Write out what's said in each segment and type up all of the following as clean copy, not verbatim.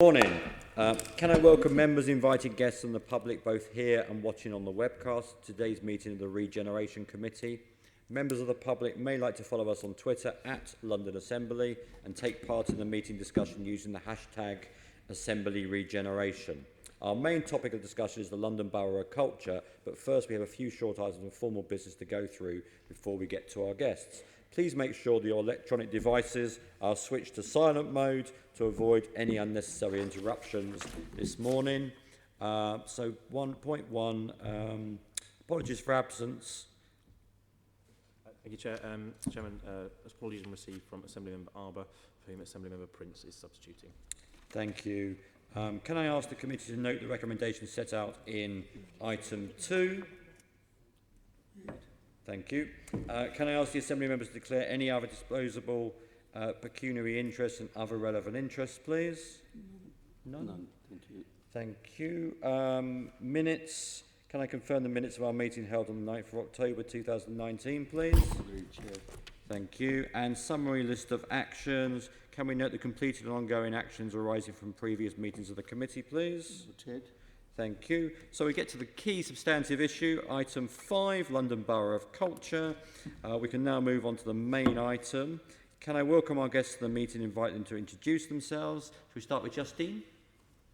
Morning. Can I welcome members, invited guests and the public both here and watching on the webcast to today's meeting of the Regeneration Committee. Members of the public may like to follow us on Twitter at London Assembly and take part in the meeting discussion using the hashtag Assembly Regeneration. Our main topic of discussion is the London Borough of Culture, but first we have a few short items of formal business to go through before we get to our guests. Please make sure that your electronic devices are switched to silent mode to avoid any unnecessary interruptions this morning. So 1.1, apologies for absence. Thank you, Chair. Chairman, apologies received from Assemblymember Arbour, for whom Assemblymember Prince is substituting. Thank you. Can I ask the committee to note the recommendations set out in item 2? Thank you. Can I ask the Assembly members to declare any other disposable pecuniary interests and other relevant interests, please? None. None. Thank you. Thank you. Minutes. Can I confirm the minutes of our meeting held on the 9th of October 2019, please? Thank you. And summary list of actions. Can we note the completed and ongoing actions arising from previous meetings of the committee, please? Thank you. So we get to the key substantive issue, item 5, London Borough of Culture. We can now move on to the main item. Can I welcome our guests to the meeting and invite them to introduce themselves? Shall we start with Justine?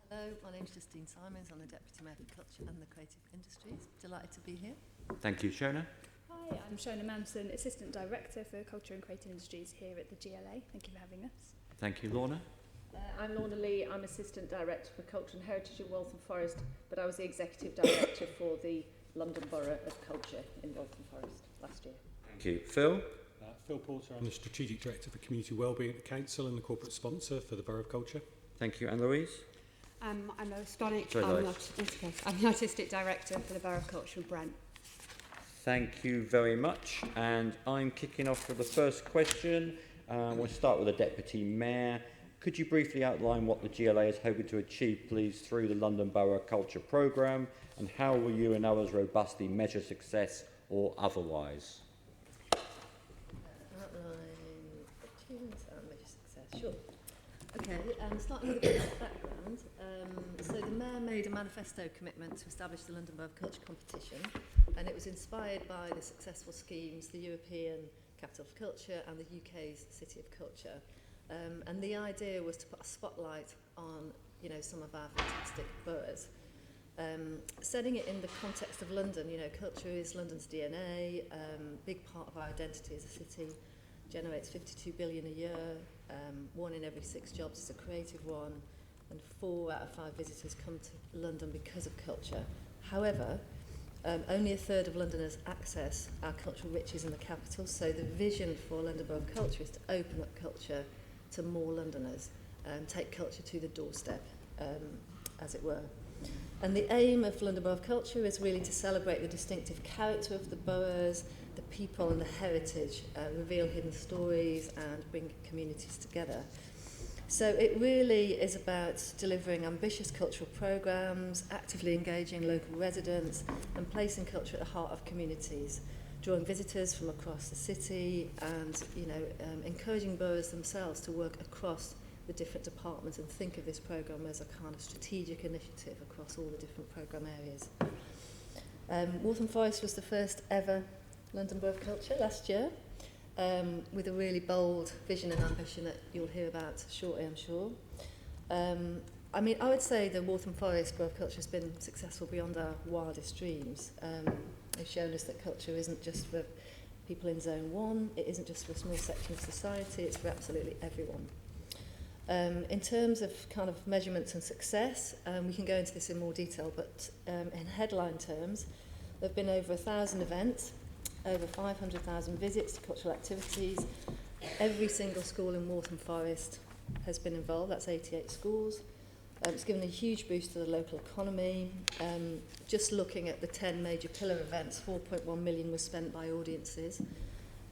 Hello, my name is Justine Simons. I'm the Deputy Mayor for Culture and the Creative Industries. Delighted to be here. Thank you. Shona? Hi, I'm Shona Manson, Assistant Director for Culture and Creative Industries here at the GLA. Thank you for having us. Thank you. Lorna? I'm Lorna Lee. I'm Assistant Director for Culture and Heritage at Waltham Forest, but I was the Executive Director for the London Borough of Culture in Waltham Forest last year. Thank you. Phil? Phil Porter. I'm the Strategic Director for Community Wellbeing at the Council and the Corporate Sponsor for the Borough of Culture. Thank you. And Louise? I'm Lois Stonick. I'm the Artistic Director for the Borough of Culture, Brent. Thank you very much. And I'm kicking off with the first question. We'll start with the Deputy Mayor. Could you briefly outline what the GLA is hoping to achieve, please, through the London Borough Culture Programme, and how will you and others robustly measure success or otherwise? Outline achievements and measure success. Sure. Okay, starting with a bit of background. So the Mayor made a manifesto commitment to establish the London Borough of Culture competition, and it was inspired by the successful schemes, the European Capital for Culture and the UK's City of Culture. And the idea was to put a spotlight on, some of our fantastic boroughs. Setting it in the context of London, culture is London's DNA, big part of our identity as a city, generates 52 billion a year, 1 in every 6 jobs is a creative one, and 4 out of 5 visitors come to London because of culture. However, only a third of Londoners access our cultural riches in the capital, so the vision for London Borough of Culture is to open up culture to more Londoners, take culture to the doorstep, as it were. And the aim of London Borough of Culture is really to celebrate the distinctive character of the boroughs, the people and the heritage, reveal hidden stories and bring communities together. So it really is about delivering ambitious cultural programmes, actively engaging local residents and placing culture at the heart of communities, drawing visitors from across the city and encouraging boroughs themselves to work across the different departments and think of this programme as a kind of strategic initiative across all the different programme areas. Waltham Forest was the first ever London Borough of Culture last year, with a really bold vision and ambition that you'll hear about shortly, I'm sure. I would say the Waltham Forest Borough of Culture has been successful beyond our wildest dreams. They've shown us that culture isn't just for people in Zone 1, it isn't just for a small section of society, it's for absolutely everyone. In terms of kind of measurements and success, we can go into this in more detail, but in headline terms, there have been over 1,000 events, over 500,000 visits to cultural activities. Every single school in Waltham Forest has been involved, that's 88 schools. It's given a huge boost to the local economy. Just looking at the 10 major pillar events, 4.1 million was spent by audiences,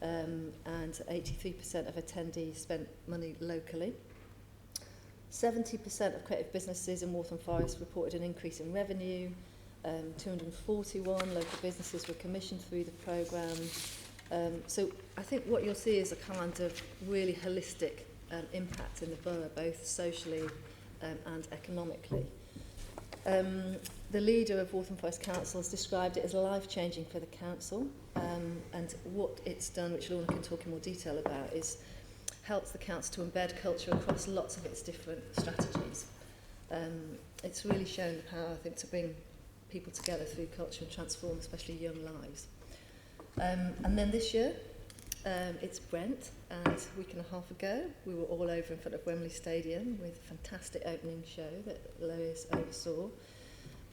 and 83% of attendees spent money locally. 70% of creative businesses in Waltham Forest reported an increase in revenue. 241 local businesses were commissioned through the programme. So I think what you'll see is a kind of really holistic impact in the borough, both socially and economically. The leader of Waltham Forest Council has described it as life-changing for the council, and what it's done, which Lorna can talk in more detail about, is helps the council to embed culture across lots of its different strategies. It's really shown the power, I think, to bring people together through culture and transform especially young lives. And then this year, it's Brent, and a week and a half ago we were all over in front of Wembley Stadium with a fantastic opening show that Lois oversaw.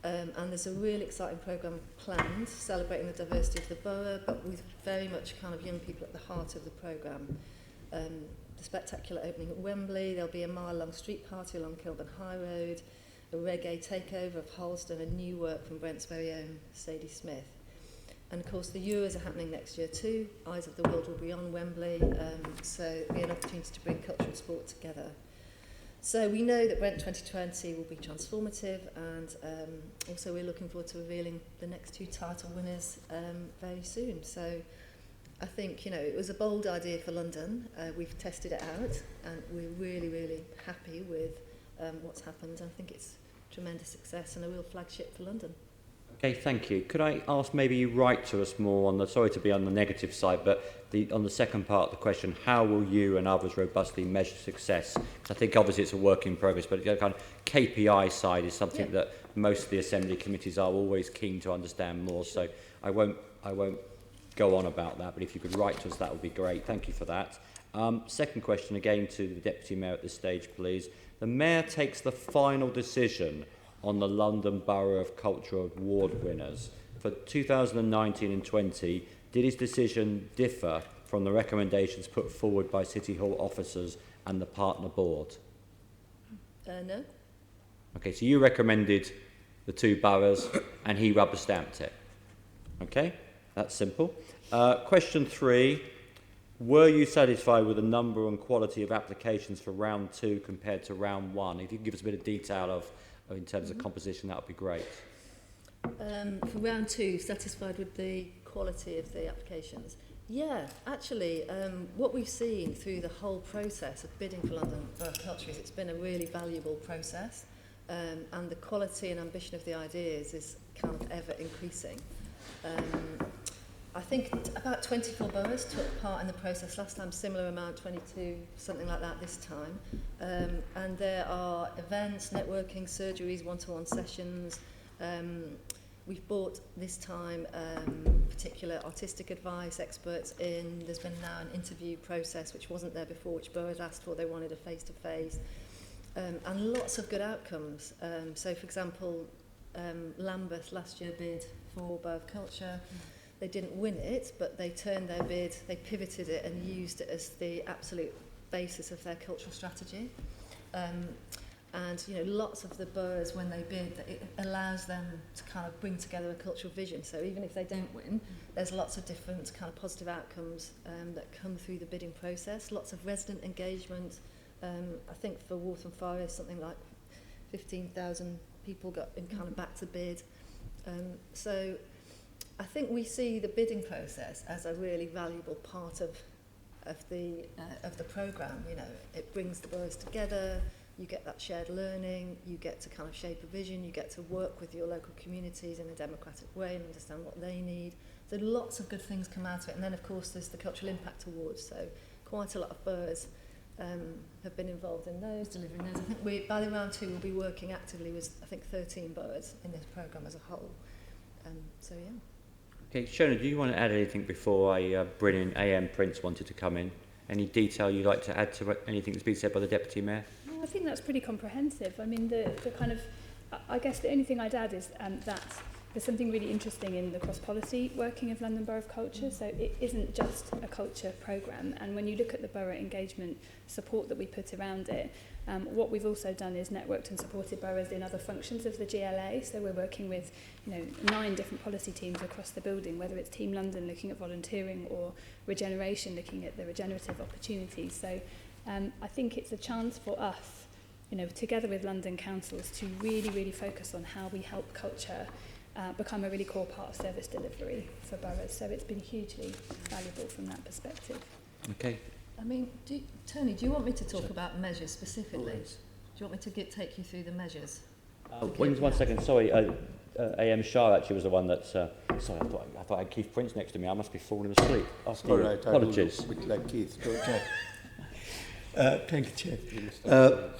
And there's a really exciting programme planned celebrating the diversity of the borough, but with very much kind of young people at the heart of the programme. The spectacular opening at Wembley, there'll be a mile-long street party along Kilburn High Road, a reggae takeover of Holston, and new work from Brent's very own Sadie Smith. And of course the Euros are happening next year too. Eyes of the World will be on Wembley, so it'll be an opportunity to bring culture and sport together. So we know that Brent 2020 will be transformative, and also we're looking forward to revealing the next 2 title winners very soon. So I think, you know, it was a bold idea for London. We've tested it out, and we're really, really happy with what's happened. I think it's tremendous success and a real flagship for London. Okay, thank you. Could I ask maybe you write to us more on the, sorry to be on the negative side, but on the second part of the question, how will you and others robustly measure success? I think obviously it's a work in progress, but the kind of KPI side is something that most of the Assembly committees are always keen to understand more. So I won't go on about that, but if you could write to us, that would be great. Thank you for that. Second question, again to the Deputy Mayor at this stage, please. The Mayor takes the final decision on the London Borough of Culture Award winners. For 2019 and 20, did his decision differ from the recommendations put forward by City Hall officers and the partner board? No. Okay, so you recommended the 2 boroughs and he rubber stamped it. Okay, that's simple. Question 3, were you satisfied with the number and quality of applications for round 2 compared to round 1? If you can give us a bit of detail of in terms of composition, that would be great. For round 2, satisfied with the quality of the applications? Yeah, actually, what we've seen through the whole process of bidding for London Borough of Culture is it's been a really valuable process, and the quality and ambition of the ideas is kind of ever increasing. I think about 24 boroughs took part in the process last time, similar amount, 22, something like that this time. And there are events, networking, surgeries, one-to-one sessions. We've brought this time particular artistic advice experts in. There's been now an interview process which wasn't there before, which boroughs asked for. They wanted a face-to-face. And lots of good outcomes. So, for example, Lambeth last year bid for Borough of Culture. They didn't win it, but they turned their bid, they pivoted it and used it as the absolute basis of their cultural strategy. And, you know, lots of the boroughs, when they bid, it allows them to kind of bring together a cultural vision. So even if they don't win, there's lots of different kind of positive outcomes that come through the bidding process. Lots of resident engagement. I think for Waltham Forest, something like 15,000 people got in kind of back to bid. So I think we see the bidding process as a really valuable part of the programme. You know, it brings the boroughs together. You get that shared learning. You get to kind of shape a vision. You get to work with your local communities in a democratic way and understand what they need. So lots of good things come out of it. And then, of course, there's the Cultural Impact Awards. So quite a lot of boroughs have been involved in those, delivering those. I think by the round 2, we'll be working actively with, I think, 13 boroughs in this programme as a whole. So, yeah. Okay, Shona, do you want to add anything before I bring in AM Prince wanted to come in? Any detail you'd like to add to anything that's been said by the Deputy Mayor? No, I think that's pretty comprehensive. I mean, the kind of, I guess the only thing I'd add is that there's something really interesting in the cross-policy working of London Borough of Culture. So it isn't just a culture programme. And when you look at the borough engagement support that we put around it, what we've also done is networked and supported boroughs in other functions of the GLA. So we're working with, 9 different policy teams across the building, whether it's Team London looking at volunteering or Regeneration looking at the regenerative opportunities. So I think it's a chance for us, together with London councils, to really, really focus on how we help culture become a really core part of service delivery for boroughs. So it's been hugely valuable from that perspective. Okay. I mean, Tony, do you want me to talk about measures specifically? you want me to take you through the measures? One second, sorry. A.M. Shah actually was the one that... sorry, I thought I had Keith Prince next to me. I must be falling asleep. All right, Apologies. I will look a bit like Keith, don't I? Thank you, Chair.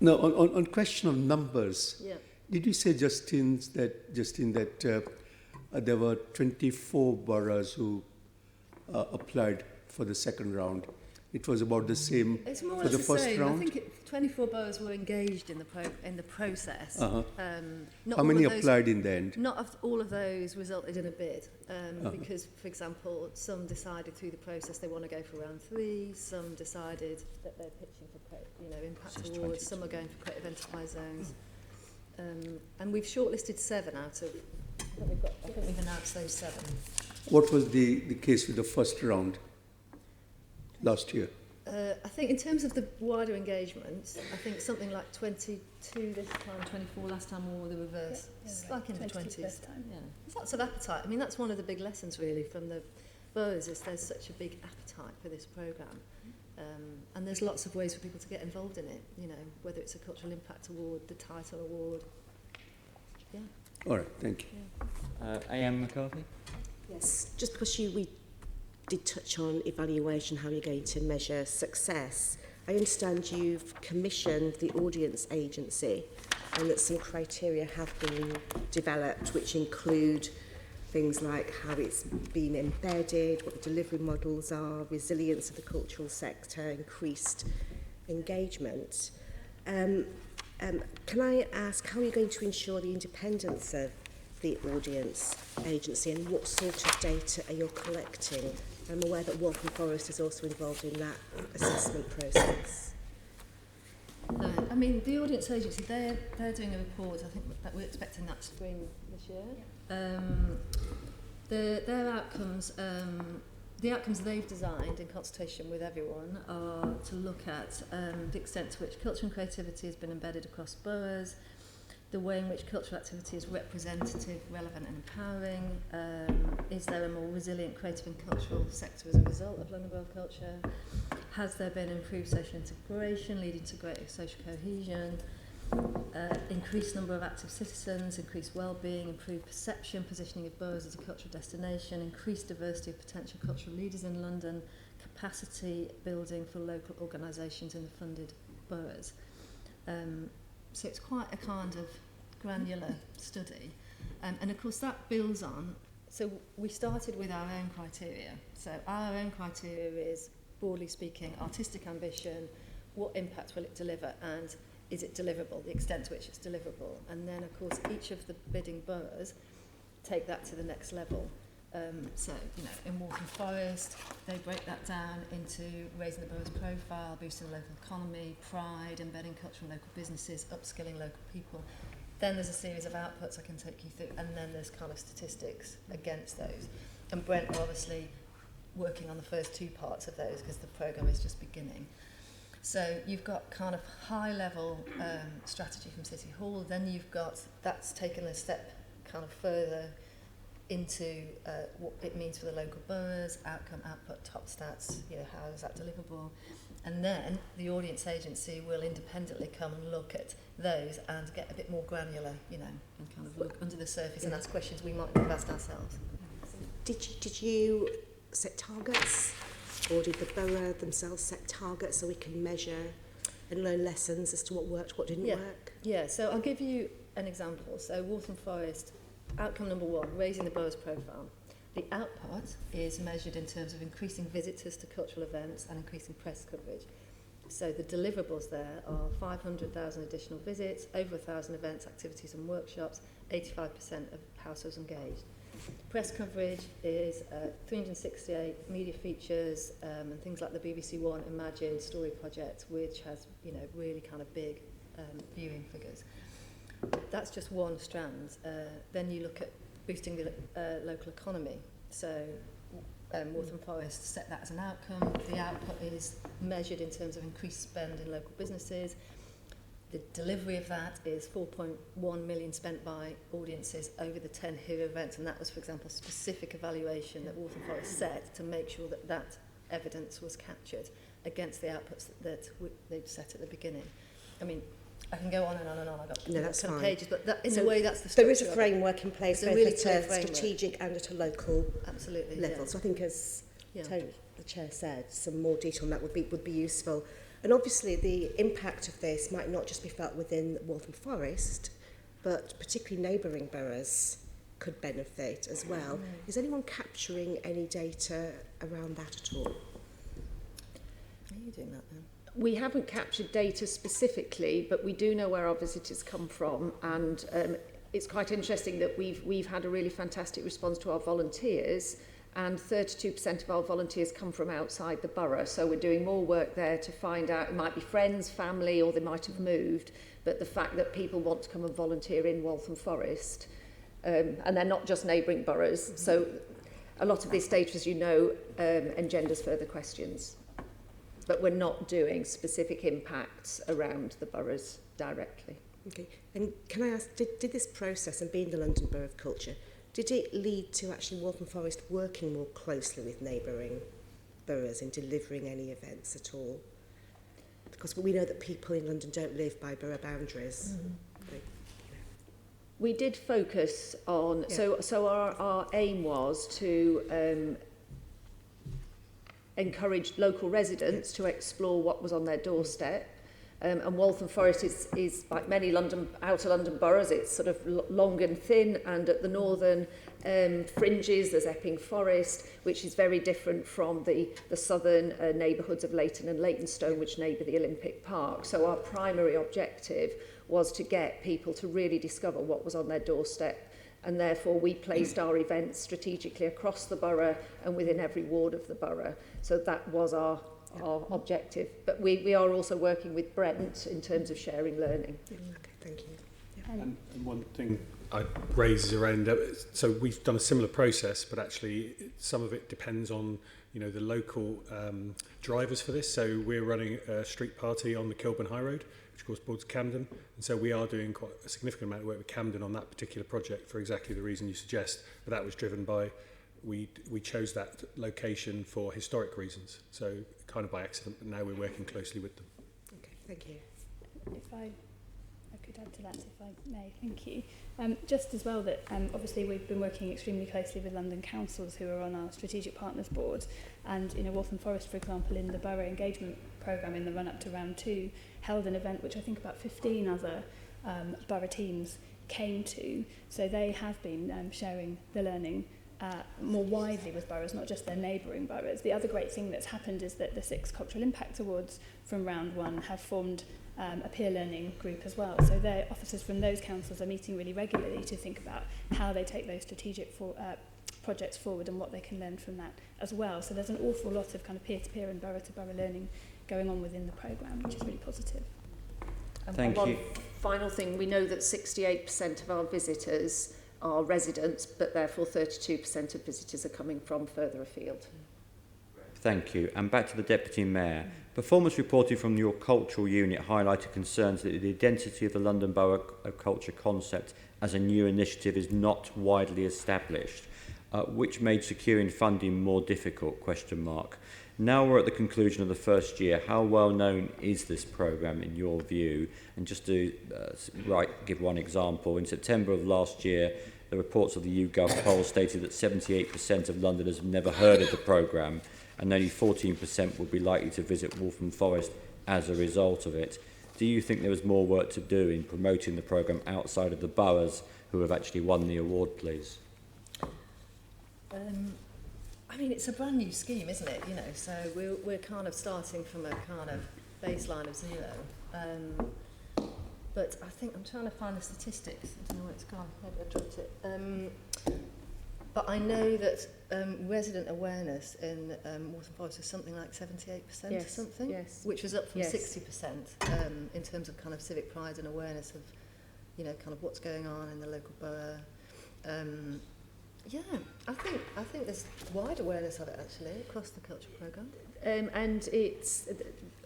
No, on question of numbers, Yeah. did you say, Justin, that there were 24 boroughs who applied for the second round? It was about the same It's more or for less the the first same. round? I think 24 boroughs were engaged in the process. Uh-huh. Not How all many of those, applied in the end? Not all of those resulted in a bid, because, for example, some decided through the process they want to go for round 3. Some decided that they're pitching for impact awards. Some are going for creative enterprise zones, and we've shortlisted 7 out of. I think we've announced those 7. What was the case with the first round last year? I think in terms of the wider engagement, I think something like 22 this time, 24 last time, or the reverse. It's like in the 20s. First time. Yeah, there's lots of appetite. I mean, that's one of the big lessons really from the boroughs is there's such a big appetite for this programme. And there's lots of ways for people to get involved in it, whether it's a cultural impact award, the title award. Yeah. All right, thank you. Yeah. A.M. McCarthy? Yes, just because we did touch on evaluation, how you're going to measure success. I understand you've commissioned the audience agency and that some criteria have been developed which include things like how it's been embedded, what the delivery models are, resilience of the cultural sector, increased engagement. Can I ask, how are you going to ensure the independence of the audience agency and what sort of data are you collecting? I'm aware that Waltham Forest is also involved in that assessment process. No, I mean, the audience agency, they're doing a report, I think that we're expecting that spring this year. Yeah. Their outcomes, the outcomes they've designed in consultation with everyone are to look at the extent to which culture and creativity has been embedded across boroughs, the way in which cultural activity is representative, relevant and empowering. Is there a more resilient creative and cultural sector as a result of London Borough of Culture? Has there been improved social integration leading to greater social cohesion? Increased number of active citizens, increased well-being, improved perception, positioning of boroughs as a cultural destination, increased diversity of potential cultural leaders in London, capacity building for local organisations in the funded boroughs. So it's quite a kind of granular study. And of course that builds on, so we started with our own criteria. So our own criteria is, broadly speaking, artistic ambition, what impact will it deliver, and is it deliverable, the extent to which it's deliverable. And then of course each of the bidding boroughs take that to the next level. So, in Waltham Forest, they break that down into raising the borough's profile, boosting the local economy, pride, embedding cultural and local businesses, upskilling local people. Then there's a series of outputs I can take you through, and then there's kind of statistics against those. And Brent are obviously working on the first 2 parts of those because the programme is just beginning. So you've got kind of high-level strategy from City Hall, then you've got, that's taken a step kind of further into what it means for the local boroughs, outcome, output, top stats, how is that deliverable? And then the audience agency will independently come and look at those and get a bit more granular, and kind of look under the surface and ask questions we might not have asked ourselves. Did you set targets, or did the borough themselves set targets so we can measure and learn lessons as to what worked, what didn't work? Yeah, so I'll give you an example. So Waltham Forest, outcome number 1, raising the borough's profile. The output is measured in terms of increasing visitors to cultural events and increasing press coverage. So the deliverables there are 500,000 additional visits, over 1,000 events, activities and workshops, 85% of households engaged. Press coverage is 368 media features and things like the BBC One Imagine story project, which has really kind of big viewing figures. That's just one strand. Then you look at boosting the local economy. So Waltham Forest set that as an outcome. The output is measured in terms of increased spend in local businesses. The delivery of that is 4.1 million spent by audiences over the 10 hero events, and that was, for example, a specific evaluation that Waltham Forest set to make sure that that evidence was captured against the outputs that they'd set at the beginning. I mean, I can go on and on and on. I've got No, that's kind of fine. pages, but that, in So a way, that's the there is a structure of it. framework in place, It's a both really at clear a framework. strategic and at a local Absolutely. level. Yeah. So I think, as Yeah. Tony, the chair said, some more detail on that would be useful. And obviously, the impact of this might not just be felt within Waltham Forest, but particularly neighbouring boroughs could benefit as well. Is anyone capturing any data around that at all? Are you doing that then? We haven't captured data specifically, but we do know where our visitors come from, and it's quite interesting that we've had a really fantastic response to our volunteers, and 32% of our volunteers come from outside the borough. So we're doing more work there to find out. It might be friends, family, or they might have moved, but the fact that people want to come and volunteer in Waltham Forest, and they're not just neighbouring boroughs. So a lot of this data, as you know, engenders further questions. But we're not doing specific impacts around the boroughs directly. Okay. And can I ask, did this process, and being the London Borough of Culture, did it lead to actually Waltham Forest working more closely with neighbouring boroughs in delivering any events at all? Because we know that people in London don't live by borough boundaries. We did focus on, so our aim was to encourage local residents to explore what was on their doorstep. And Waltham Forest is like many outer London boroughs, it's sort of long and thin, and at the northern fringes there's Epping Forest, which is very different from the southern neighbourhoods of Leighton and Leytonstone, which neighbour the Olympic Park. So our primary objective was to get people to really discover what was on their doorstep, and therefore we placed our events strategically across the borough and within every ward of the borough. So that was our objective. But we are also working with Brent in terms of sharing learning. Okay, thank you. And one thing I'd raise is around, so we've done a similar process, but actually some of it depends on, you know, the local drivers for this. So we're running a street party on the Kilburn High Road, which of course boards Camden, and so we are doing quite a significant amount of work with Camden on that particular project for exactly the reason you suggest, but that was driven by, we chose that location for historic reasons, so kind of by accident, but now we're working closely with them. Okay, thank you. If I could add to that, if I may, thank you. Just as well that obviously we've been working extremely closely with London councils who are on our strategic partners board, and Waltham Forest, for example, in the borough engagement programme in the run up to round 2, held an event which I think about 15 other borough teams came to. So they have been sharing the learning more widely with boroughs, not just their neighbouring boroughs. The other great thing that's happened is that the 6 Cultural Impact Awards from round 1 have formed a peer learning group as well. So their officers from those councils are meeting really regularly to think about how they take those strategic projects forward and what they can learn from that as well. So there's an awful lot of kind of peer-to-peer and borough-to-borough learning going on within the programme, which is really positive. Thank you. One final thing, we know that 68% of our visitors are residents, but therefore 32% of visitors are coming from further afield. Thank you. And back to the Deputy Mayor. Performance reporting from your cultural unit highlighted concerns that the identity of the London Borough of Culture concept as a new initiative is not widely established, which made securing funding more difficult, ? Now we're at the conclusion of the first year. How well known is this programme in your view? And just to give one example, in September of last year, the reports of the YouGov poll stated that 78% of Londoners have never heard of the programme, and only 14% would be likely to visit Waltham Forest as a result of it. Do you think there is more work to do in promoting the programme outside of the boroughs who have actually won the award, please? I mean, it's a brand new scheme, isn't it? So we're kind of starting from a kind of baseline of 0. But I think I'm trying to find the statistics. I don't know where it's gone. Maybe I dropped it. But I know that resident awareness in Waltham Forest is something like 78% or something, which was up from 60% in terms of kind of civic pride and awareness of, kind of what's going on in the local borough. I think there's wide awareness of it actually across the culture programme. And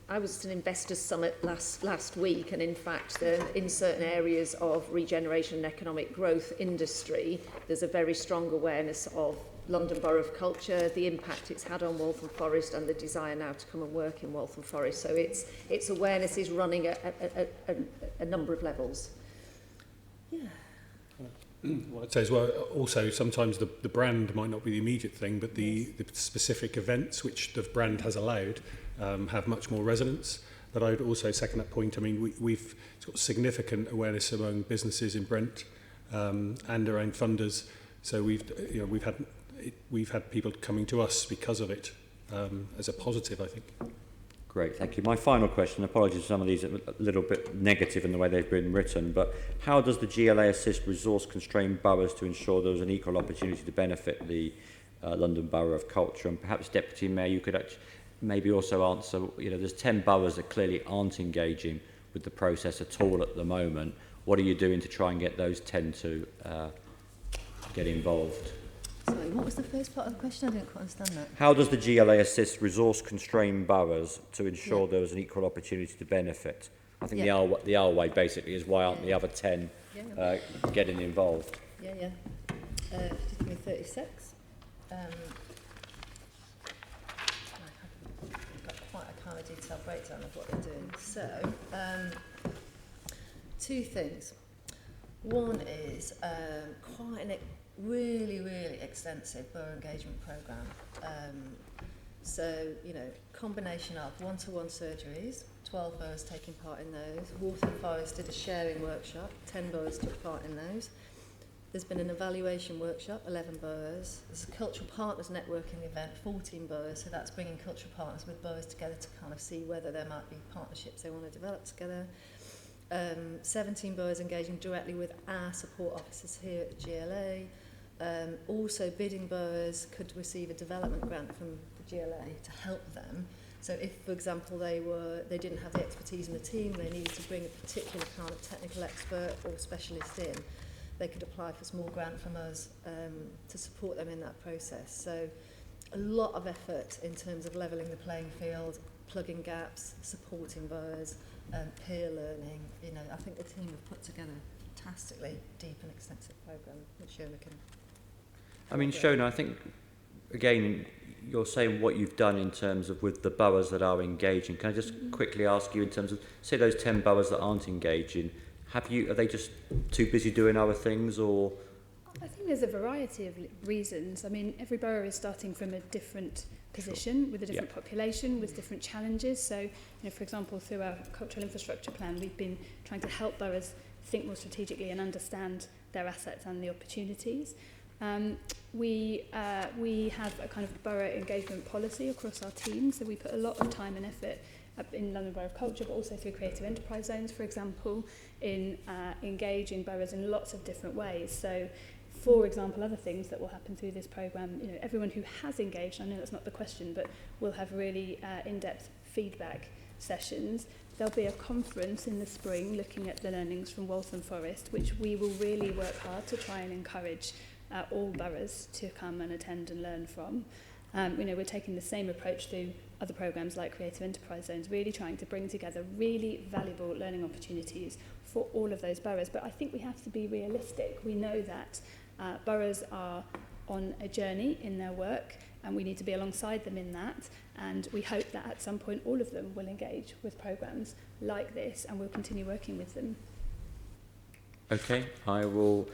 I was at an investors summit last week, and in fact, in certain areas of regeneration and economic growth industry, there's a very strong awareness of London Borough of Culture, the impact it's had on Waltham Forest, and the desire now to come and work in Waltham Forest. So its awareness is running at a number of levels. Yeah. What I'd say as well, also sometimes the brand might not be the immediate thing, but the specific events which the brand has allowed have much more resonance. But I would also second that point. I mean, we've got significant awareness among businesses in Brent and around funders. So we've had people coming to us because of it as a positive, I think. Great, thank you. My final question, apologies, some of these are a little bit negative in the way they've been written, but how does the GLA assist resource-constrained boroughs to ensure there is an equal opportunity to benefit the London Borough of Culture? And perhaps, Deputy Mayor, you could maybe also answer, there's 10 boroughs that clearly aren't engaging with the process at all at the moment. What are you doing to try and get those 10 to get involved? Sorry, what was the first part of the question? I didn't quite understand that. How does the GLA assist resource-constrained boroughs to ensure there is an equal opportunity to benefit? I think the R way basically is why aren't the other 10 getting involved? Yeah. Just give me 36. I've got quite a kind of detailed breakdown of what they're doing. So, two things. One is quite an really extensive borough engagement programme. So, combination of one-to-one surgeries, 12 boroughs taking part in those. Waltham Forest did a sharing workshop, 10 boroughs took part in those. There's been an evaluation workshop, 11 boroughs. There's a cultural partners networking event, 14 boroughs. So that's bringing cultural partners with boroughs together to kind of see whether there might be partnerships they want to develop together. 17 boroughs engaging directly with our support officers here at the GLA. Also, bidding boroughs could receive a development grant from the GLA to help them. So if, for example, they didn't have the expertise in the team, they needed to bring a particular kind of technical expert or specialist in, they could apply for a small grant from us to support them in that process. So a lot of effort in terms of levelling the playing field, plugging gaps, supporting boroughs, peer learning. I think the team have put together a fantastically deep and extensive programme, which Shona can... I mean, Shona, I think, again, you're saying what you've done in terms of with the boroughs that are engaging. Can I just quickly ask you in terms of, say those 10 boroughs that aren't engaging, are they just too busy doing other things, or...? I think there's a variety of reasons. I mean, every borough is starting from a different position, with a different population, with different challenges. So, for example, through our cultural infrastructure plan, we've been trying to help boroughs think more strategically and understand their assets and the opportunities. We have a kind of borough engagement policy across our team, so we put a lot of time and effort in London Borough of Culture, but also through creative enterprise zones, for example, in engaging boroughs in lots of different ways. So, for example, other things that will happen through this programme, everyone who has engaged, I know that's not the question, but we'll have really in-depth feedback sessions. There'll be a conference in the spring looking at the learnings from Waltham Forest, which we will really work hard to try and encourage all boroughs to come and attend and learn from. We're taking the same approach through other programmes like Creative Enterprise Zones, really trying to bring together really valuable learning opportunities for all of those boroughs. But I think we have to be realistic. We know that boroughs are on a journey in their work, and we need to be alongside them in that. And we hope that at some point all of them will engage with programmes like this, and we'll continue working with them. Okay, I will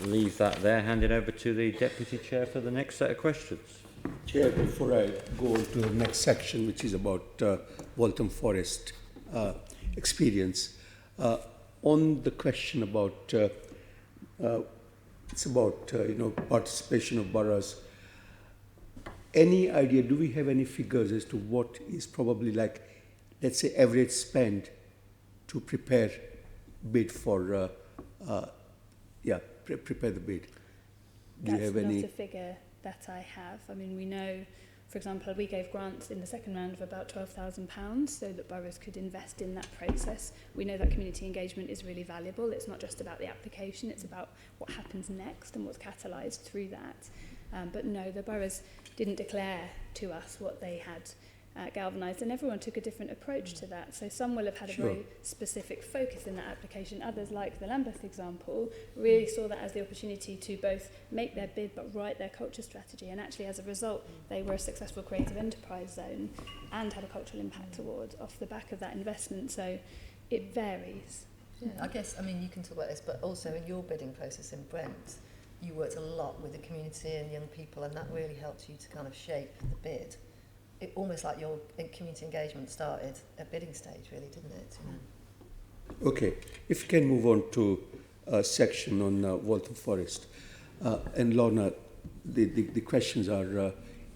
leave that there, hand it over to the Deputy Chair for the next set of questions. Chair, before I go on to the next section, which is about Waltham Forest experience, on the question about it's about participation of boroughs. Any idea? Do we have any figures as to what is probably like, let's say, average spend to prepare bid for? Prepare the bid. Do you have any? That's not a figure that I have. I mean, we know, for example, we gave grants in the second round of about £12,000 so that boroughs could invest in that process. We know that community engagement is really valuable. It's not just about the application, it's about what happens next and what's catalysed through that. But no, the boroughs didn't declare to us what they had galvanised, and everyone took a different approach to that. So some will have had a very specific focus in that application. Others, like the Lambeth example, really saw that as the opportunity to both make their bid but write their culture strategy. And actually, as a result, they were a successful creative enterprise zone and had a cultural impact award off the back of that investment. So it varies. Yeah, I guess, I mean, you can talk about this, but also in your bidding process in Brent, you worked a lot with the community and young people, and that really helped you to kind of shape the bid. It almost like your community engagement started at bidding stage, really, didn't it? You know? Okay, if you can move on to a section on Waltham Forest. And Lorna, the questions are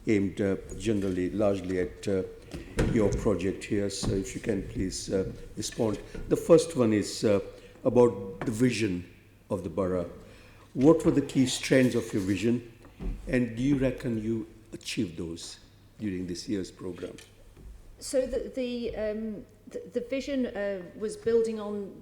aimed generally, largely at your project here, so if you can please respond. The first one is about the vision of the borough. What were the key strands of your vision, and do you reckon you achieved those during this year's programme? So the vision was building on,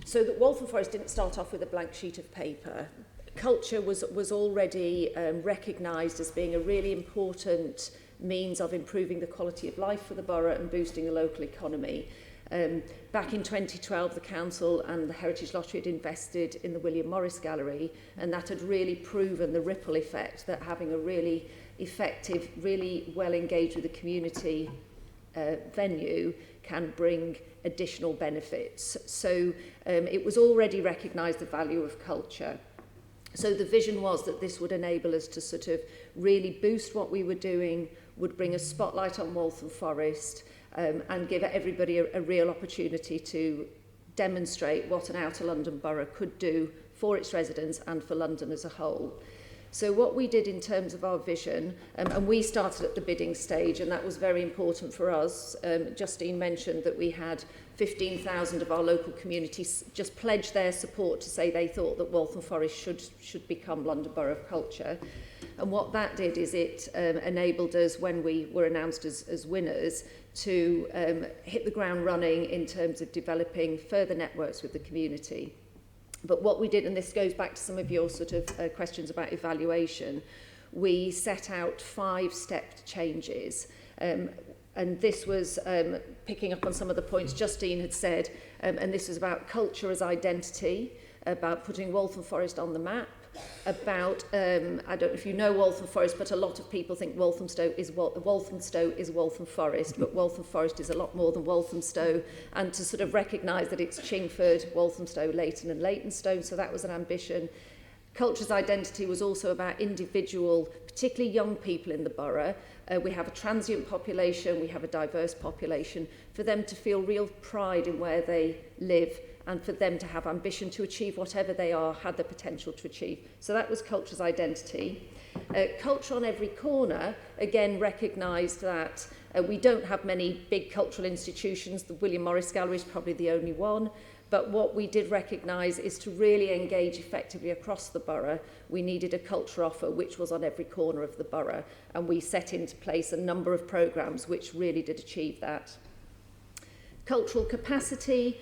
so that Waltham Forest didn't start off with a blank sheet of paper. Culture was already recognised as being a really important means of improving the quality of life for the borough and boosting the local economy. Back in 2012, the council and the Heritage Lottery had invested in the William Morris Gallery, and that had really proven the ripple effect that having a really effective, really well engaged with the community venue can bring additional benefits. So it was already recognised the value of culture. So the vision was that this would enable us to sort of really boost what we were doing, would bring a spotlight on Waltham Forest, and give everybody a real opportunity to demonstrate what an outer London borough could do for its residents and for London as a whole. So what we did in terms of our vision, and we started at the bidding stage, and that was very important for us. Justine mentioned that we had 15,000 of our local communities just pledge their support to say they thought that Waltham Forest should become London Borough of Culture. And what that did is it enabled us, when we were announced as winners, to hit the ground running in terms of developing further networks with the community. But what we did, and this goes back to some of your sort of questions about evaluation, we set out 5-step changes. And this was picking up on some of the points Justine had said, and this was about culture as identity, about putting Waltham Forest on the map, about, I don't know if you know Waltham Forest, but a lot of people think Walthamstow is Waltham Forest, but Waltham Forest is a lot more than Walthamstow, and to sort of recognise that it's Chingford, Walthamstow, Leighton and Leytonstone, so that was an ambition. Culture's identity was also about individual, particularly young people in the borough. We have a transient population, we have a diverse population, for them to feel real pride in where they live and for them to have ambition to achieve whatever they had the potential to achieve. So that was culture's identity. Culture on every corner, again, recognised that we don't have many big cultural institutions. The William Morris Gallery is probably the only one. But what we did recognise is to really engage effectively across the borough, we needed a culture offer which was on every corner of the borough. And we set into place a number of programmes which really did achieve that. Cultural capacity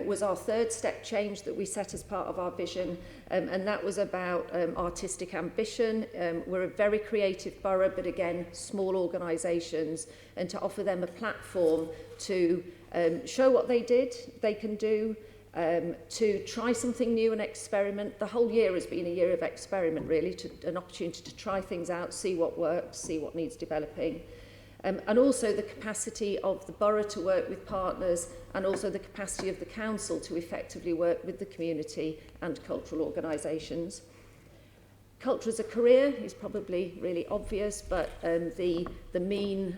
was our 3rd step change that we set as part of our vision, and that was about artistic ambition. We're a very creative borough, but again, small organisations, and to offer them a platform to show what they can do, to try something new and experiment. The whole year has been a year of experiment, really, an opportunity to try things out, see what works, see what needs developing. And also the capacity of the borough to work with partners, and also the capacity of the council to effectively work with the community and cultural organisations. Culture as a career is probably really obvious, but the mean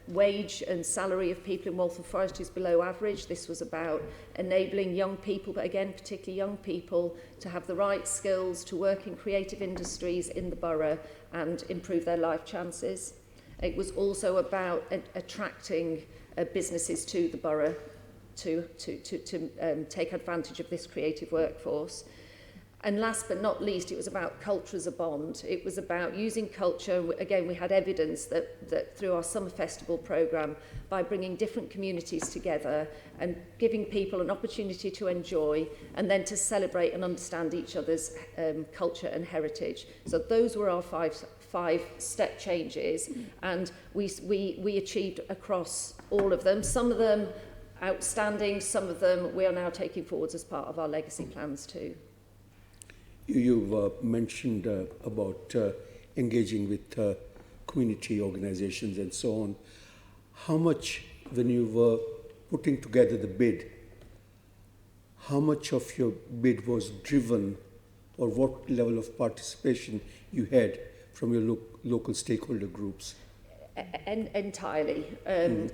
wage and salary of people in Waltham Forest is below average. This was about enabling young people, but again, particularly young people, to have the right skills to work in creative industries in the borough and improve their life chances. It was also about attracting businesses to the borough to take advantage of this creative workforce. And last but not least, it was about culture as a bond. It was about using culture. Again, we had evidence that through our summer festival programme, by bringing different communities together and giving people an opportunity to enjoy and then to celebrate and understand each other's culture and heritage. So those were our five step changes, and we achieved across all of them. Some of them outstanding, some of them we are now taking forwards as part of our legacy plans too. You've mentioned about engaging with community organizations and so on. How much, when you were putting together the bid, how much of your bid was driven, or what level of participation you had from your local stakeholder groups? Entirely.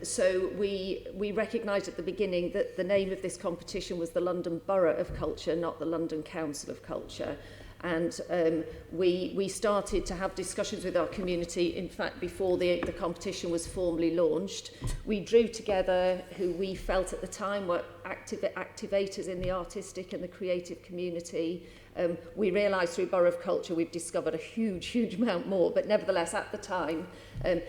So we recognised at the beginning that the name of this competition was the London Borough of Culture, not the London Council of Culture. And we started to have discussions with our community, in fact, before the competition was formally launched. We drew together who we felt at the time were activators in the artistic and the creative community. We realised through Borough of Culture we've discovered a huge amount more, but nevertheless at the time.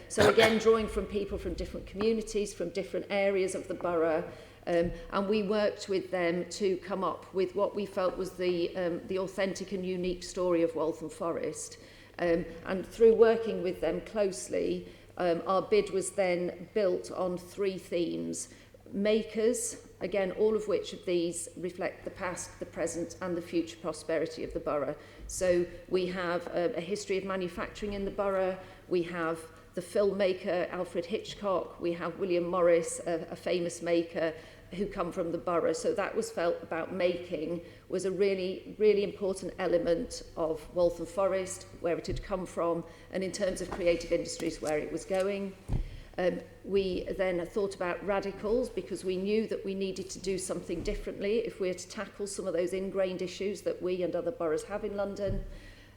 So again, drawing from people from different communities, from different areas of the borough, and we worked with them to come up with what we felt was the authentic and unique story of Waltham Forest. And through working with them closely, our bid was then built on 3 themes. Makers, again, all of which of these reflect the past, the present and the future prosperity of the borough. So we have a history of manufacturing in the borough, we have the filmmaker Alfred Hitchcock, we have William Morris, a famous maker who come from the borough. So that was felt about making was a really important element of Waltham Forest, where it had come from, and in terms of creative industries, where it was going. We then thought about radicals, because we knew that we needed to do something differently if we were to tackle some of those ingrained issues that we and other boroughs have in London.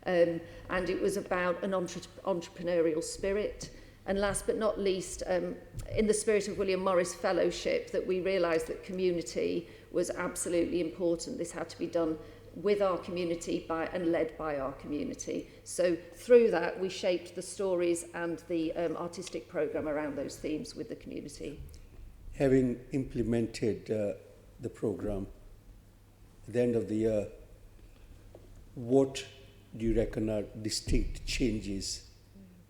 And it was about an entrepreneurial spirit. And last but not least, in the spirit of William Morris Fellowship, that we realised that community was absolutely important. This had to be done with our community and led by our community. So through that, we shaped the stories and the artistic programme around those themes with the community. Having implemented the programme, at the end of the year, what do you reckon are distinct changes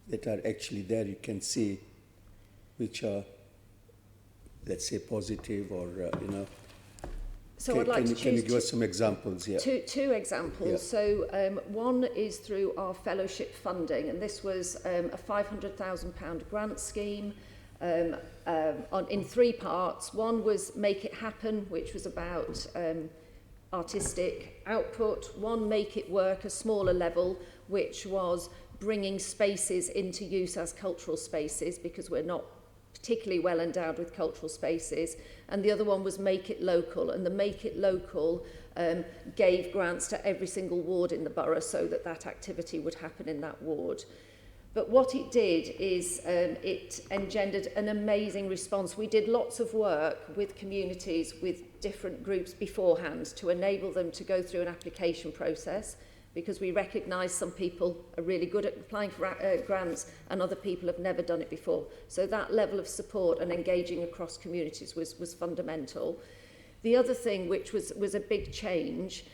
that are actually there you can see, which are, let's say, positive or, So I'd like to choose can you give us some examples here? Two examples. Yeah. So one is through our fellowship funding, and this was a £500,000 grant scheme in 3 parts. One was Make It Happen, which was about artistic output. One, Make It Work, a smaller level, which was bringing spaces into use as cultural spaces, because we're not particularly well endowed with cultural spaces. And the other one was Make It Local, and the Make It Local gave grants to every single ward in the borough so that that activity would happen in that ward. But what it did is it engendered an amazing response. We did lots of work with communities, with different groups beforehand, to enable them to go through an application process, because we recognise some people are really good at applying for grants and other people have never done it before. So that level of support and engaging across communities was fundamental. The other thing, which was a big change,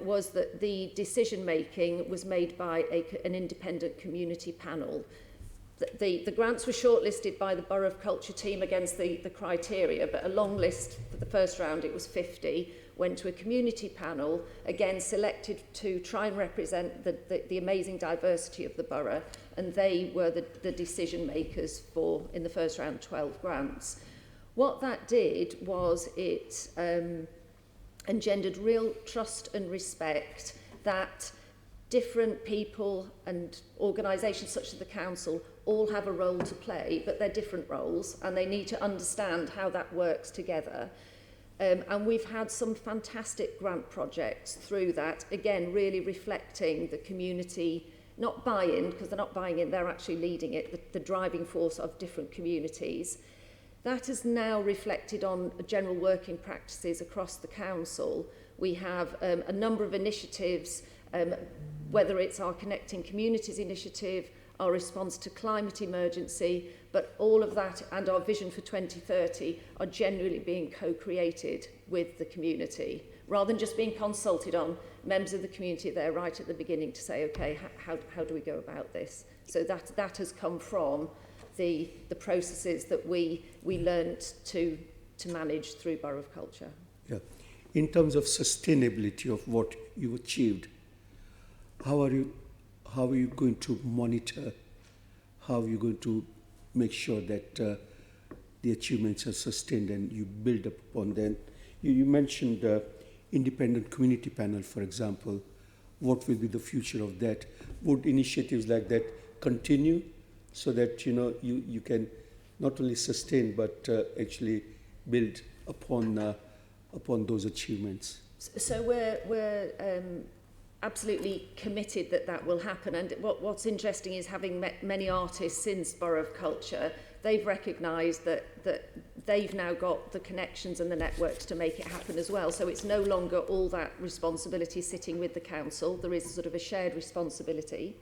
was that the decision-making was made by an independent community panel. The grants were shortlisted by the Borough of Culture team against the criteria, but a long list for the first round, it was 50, went to a community panel, again selected to try and represent the amazing diversity of the borough, and they were the decision makers for, in the first round, 12 grants. What that did was it engendered real trust and respect that different people and organisations such as the council all have a role to play, but they're different roles, and they need to understand how that works together. And we've had some fantastic grant projects through that, again, really reflecting the community, not buy-in, because they're not buying in, they're actually leading it, the driving force of different communities. That has now reflected on general working practices across the council, We have a number of initiatives, whether it's our Connecting Communities initiative, our response to climate emergency, but all of that and our vision for 2030 are genuinely being co-created with the community, rather than just being consulted on. Members of the community there right at the beginning to say, okay, how do we go about this? So that has come from the processes that we learnt to manage through Borough of Culture. Yeah. In terms of sustainability of what you achieved, how are you going to monitor? How are you going to make sure that the achievements are sustained and you build up upon them? You mentioned independent community panel, for example. What will be the future of that? Would initiatives like that continue so that you can not only sustain but actually build upon those achievements? So we're absolutely committed that will happen. And what's interesting is having met many artists since Borough of Culture, they've recognised that they've now got the connections and the networks to make it happen as well. So it's no longer all that responsibility sitting with the council. There is sort of a shared responsibility.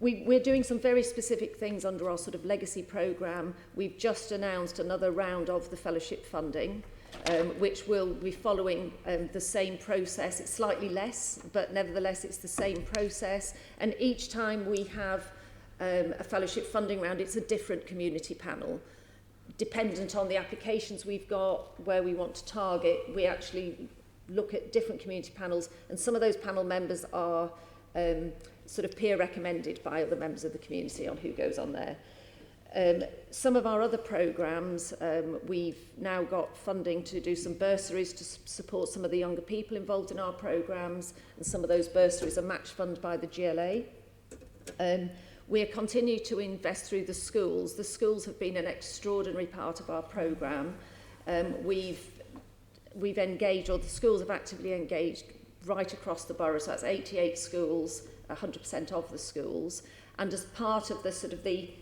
We're doing some very specific things under our sort of legacy programme. We've just announced another round of the fellowship funding, which will be following the same process. It's slightly less, but nevertheless it's the same process. And each time we have a fellowship funding round, it's a different community panel. Dependent on the applications we've got, where we want to target, we actually look at different community panels, and some of those panel members are sort of peer recommended by other members of the community on who goes on there. Some of our other programmes, we've now got funding to do some bursaries to support some of the younger people involved in our programmes, and some of those bursaries are match funded by the GLA. We continue to invest through the schools. The schools have been an extraordinary part of our programme. We've engaged, or the schools have actively engaged right across the borough, so that's 88 schools, 100% of the schools, and as part of the sort of the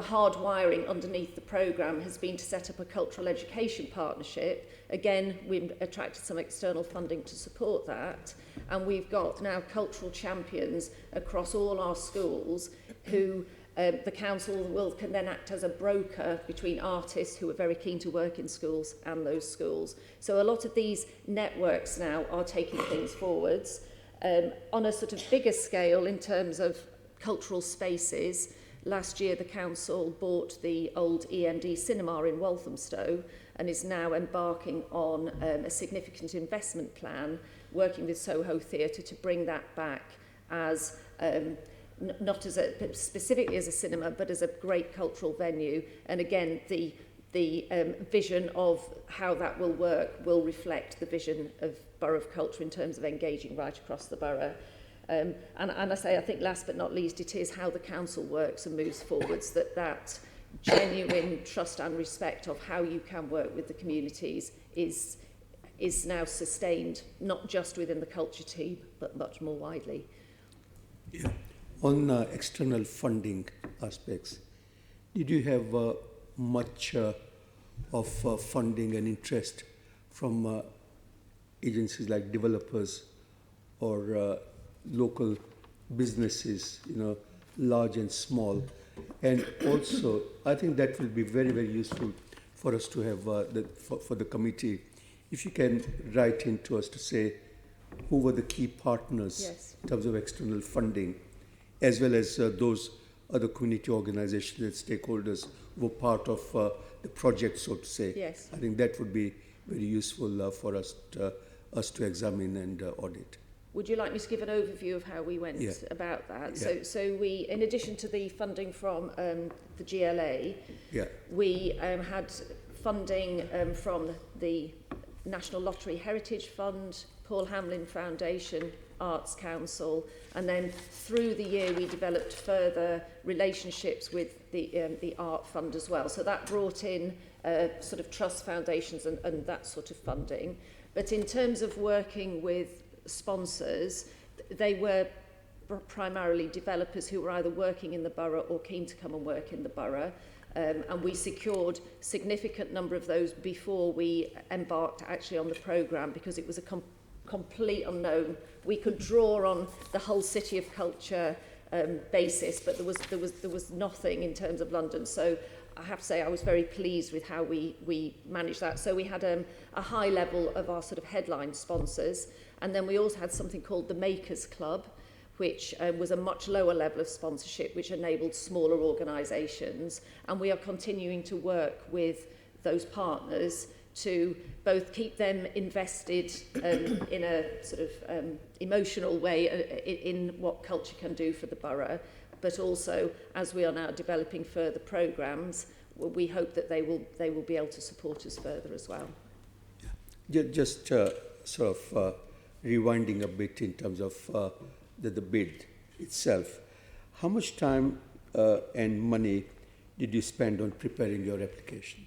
hard wiring underneath the programme has been to set up a cultural education partnership. Again, we've attracted some external funding to support that, and we've got now cultural champions across all our schools who the council can then act as a broker between artists who are very keen to work in schools and those schools. So a lot of these networks now are taking things forwards. On a sort of bigger scale in terms of cultural spaces, last year the council bought the old EMD cinema in Walthamstow and is now embarking on a significant investment plan, working with Soho Theatre to bring that back as not as specifically as a cinema, but as a great cultural venue. And again, the vision of how that will work will reflect the vision of Borough of Culture in terms of engaging right across the borough. And I think last but not least, it is how the council works and moves forwards, that genuine trust and respect of how you can work with the communities is now sustained, not just within the culture team, but much more widely. Yeah. On external funding aspects, did you have much of funding and interest from agencies like developers or local businesses, large and small? And also, I think that will be very, very useful for us to have for the committee. If you can write in to us to say who were the key partners Yes. in terms of external funding, as well as those other community organizations and stakeholders who were part of the project, so to say. Yes. I think that would be very useful for us to examine and audit. Would you like me to give an overview of how we went about that? Yeah. So we, in addition to the funding from the GLA, we had funding from the National Lottery Heritage Fund, Paul Hamlin Foundation, Arts Council, and then through the year we developed further relationships with the Art Fund as well. So that brought in sort of trust foundations and that sort of funding. But in terms of working with sponsors, they were primarily developers who were either working in the borough or keen to come and work in the borough. and we secured significant number of those before we embarked actually on the programme, because it was a complete unknown. We could draw on the whole City of Culture basis, but there was nothing in terms of London. So I have to say I was very pleased with how we managed that. So we had a high level of our sort of headline sponsors, and then we also had something called the Makers Club, which was a much lower level of sponsorship, which enabled smaller organisations. And we are continuing to work with those partners to both keep them invested in a sort of emotional way in what culture can do for the borough, but also, as we are now developing further programmes, we hope that they will be able to support us further as well. Just sort of rewinding a bit in terms of the bid itself. How much time and money did you spend on preparing your application?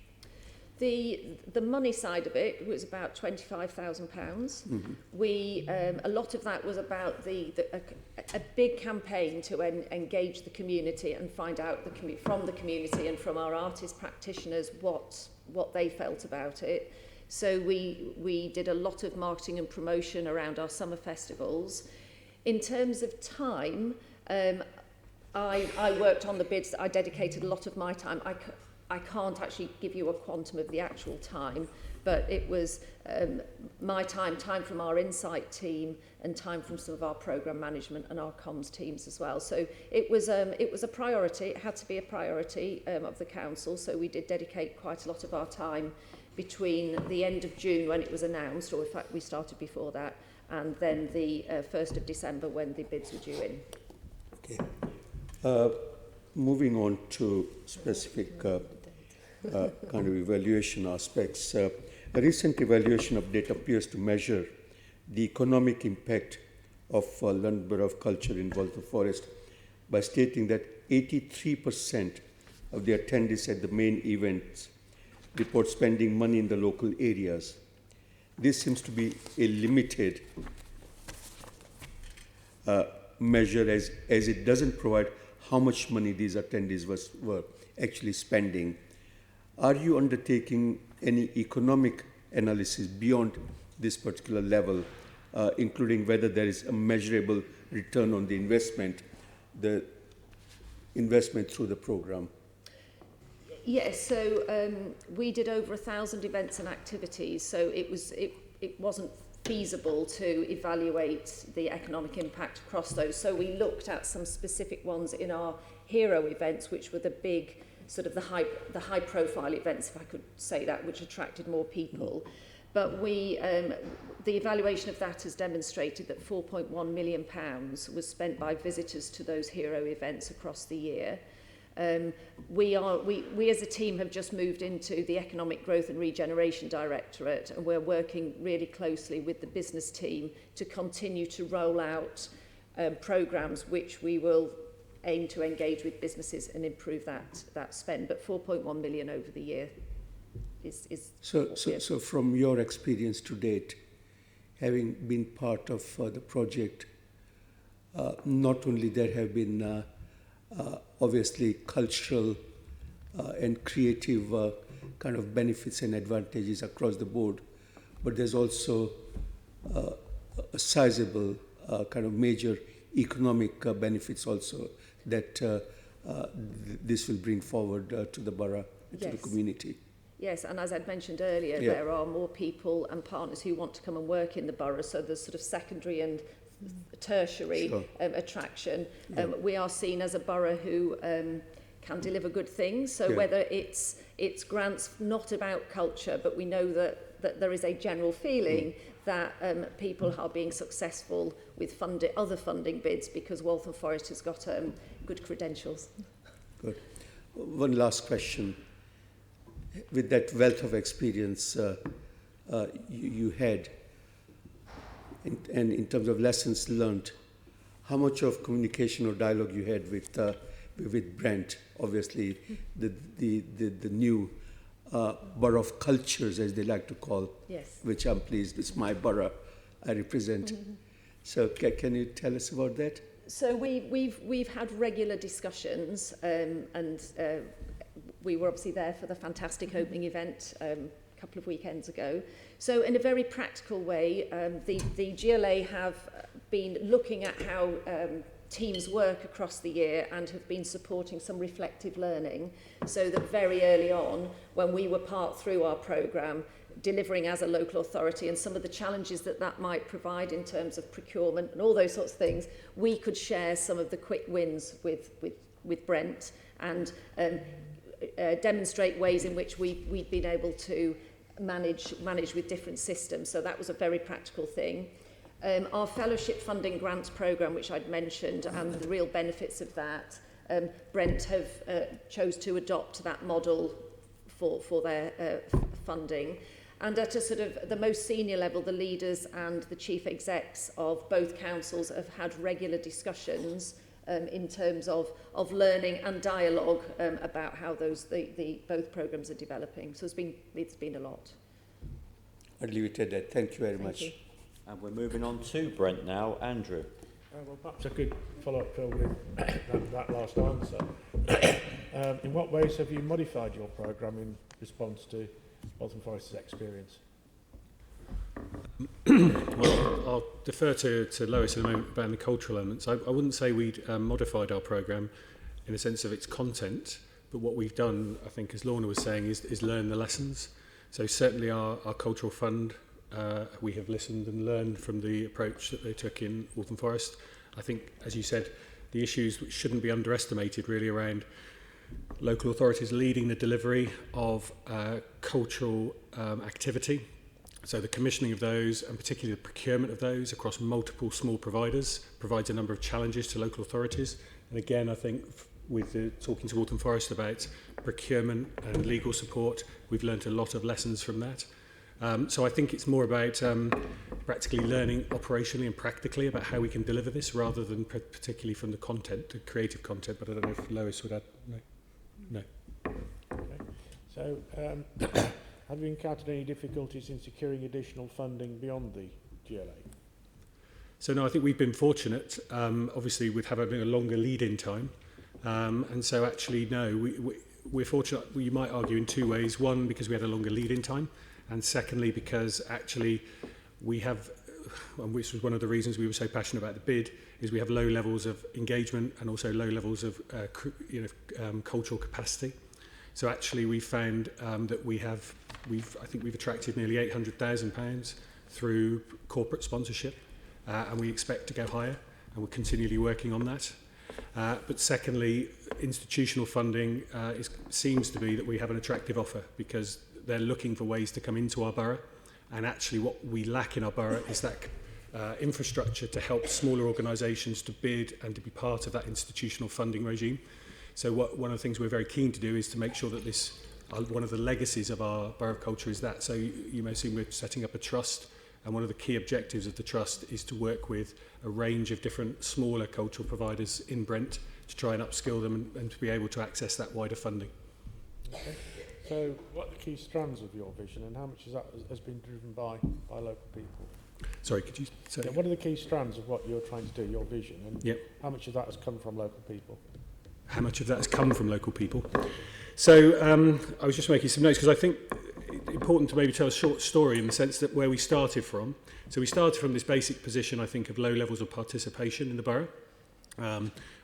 The money side of it was about £25,000. Mm-hmm. A lot of that was about a big campaign to engage the community and find out from the community and from our artist practitioners what they felt about it. So we did a lot of marketing and promotion around our summer festivals. In terms of time, I worked on the bids. I dedicated a lot of my time. I can't actually give you a quantum of the actual time, but it was my time from our insight team, and time from some of our programme management and our comms teams as well. So it was a priority. It had to be a priority of the council. So we did dedicate quite a lot of our time between the end of June when it was announced, or in fact we started before that, and then the 1st of December when the bids were due in. Okay. Moving on to specific kind of evaluation aspects. A recent evaluation update appears to measure the economic impact of London Borough of Culture in Waltham Forest by stating that 83% of the attendees at the main events report spending money in the local areas. This seems to be a limited measure as it doesn't provide how much money these attendees were actually spending. Are you undertaking any economic analysis beyond this particular level, including whether there is a measurable return on the investment through the programme? Yes, so we did over 1,000 events and activities, so it wasn't feasible to evaluate the economic impact across those. So we looked at some specific ones in our hero events, which were the big, sort of the high profile events, if I could say that, which attracted more people. But the evaluation of that has demonstrated that £4.1 million was spent by visitors to those hero events across the year. We as a team have just moved into the Economic Growth and Regeneration Directorate, and we're working really closely with the business team to continue to roll out programmes which we will aim to engage with businesses and improve that spend. But 4.1 million over the year is so from your experience to date, having been part of the project, not only there have been obviously cultural and creative kind of benefits and advantages across the board, but there's also a sizable kind of major economic benefits also that this will bring forward to the borough, to the community. Yes, and as I'd mentioned earlier, there are more people and partners who want to come and work in the borough, so there's sort of secondary and tertiary attraction. We are seen as a borough who can deliver good things, so whether it's grants not about culture, but we know that there is a general feeling that people are being successful with other funding bids because Waltham Forest has got good credentials. Good. One last question. With that wealth of experience you had, and in terms of lessons learned, how much of communication or dialogue you had with Brent, obviously the new Borough of Cultures, as they like to call, which I'm pleased is my borough I represent. So can you tell us about that? So we've had regular discussions, and we were obviously there for the fantastic opening event a couple of weekends ago. So in a very practical way, the GLA have been looking at how teams work across the year and have been supporting some reflective learning, so that very early on, when we were part through our programme, delivering as a local authority and some of the challenges that that might provide in terms of procurement and all those sorts of things, we could share some of the quick wins with Brent and demonstrate ways in which we've been able to manage with different systems. So that was a very practical thing. Our fellowship funding grants programme, which I'd mentioned, and the real benefits of that, Brent have chose to adopt that model for their funding. And at a sort of the most senior level, the leaders and the chief execs of both councils have had regular discussions in terms of learning and dialogue about how both programmes are developing. So it's been a lot. I'll leave it at that. Thank you very much. You. And we're moving on to Brent now. Andrew. Well, perhaps I could follow up, Phil, with that last answer. In what ways have you modified your programme in response to Waltham Forest's experience? Well, I'll defer to Lois in a moment about the cultural elements. I wouldn't say we'd modified our programme in the sense of its content, but what we've done, I think, as Lorna was saying, is learn the lessons. So certainly our cultural fund, we have listened and learned from the approach that they took in Waltham Forest. I think, as you said, the issues which shouldn't be underestimated really around local authorities leading the delivery of cultural activity. So the commissioning of those, and particularly the procurement of those across multiple small providers, provides a number of challenges to local authorities. And again, I think with talking to Waltham Forest about procurement and legal support, we've learnt a lot of lessons from that. So I think it's more about practically learning operationally and practically about how we can deliver this, rather than particularly from the content, the creative content. But I don't know if Lois would add. No. Okay. So have you encountered any difficulties in securing additional funding beyond the GLA? So no, I think we've been fortunate, obviously with having a longer lead-in time. And so actually, no, we're fortunate, you might argue, in two ways. One, because we had a longer lead-in time. And secondly, because actually we have, and which was one of the reasons we were so passionate about the bid, is we have low levels of engagement and also low levels of cultural capacity. So actually we found that I think we've attracted nearly £800,000 through corporate sponsorship, and we expect to go higher, and we're continually working on that. But secondly, institutional funding seems to be that we have an attractive offer, because they're looking for ways to come into our borough, and actually what we lack in our borough is that infrastructure to help smaller organisations to bid and to be part of that institutional funding regime. So one of the things we're very keen to do is to make sure that this, one of the legacies of our Borough of Culture is that. So you may see we're setting up a trust, and one of the key objectives of the trust is to work with a range of different smaller cultural providers in Brent to try and upskill them and to be able to access that wider funding. Okay. So what are the key strands of your vision, and how much of that has been driven by local people? Sorry, could you say? Yeah, what are the key strands of what you're trying to do, your vision, and yep. How much of that has come from local people? How much of that has come from local people? So I was just making some notes, because I think it's important to maybe tell a short story in the sense that where we started from. So we started from this basic position, I think, of low levels of participation in the borough.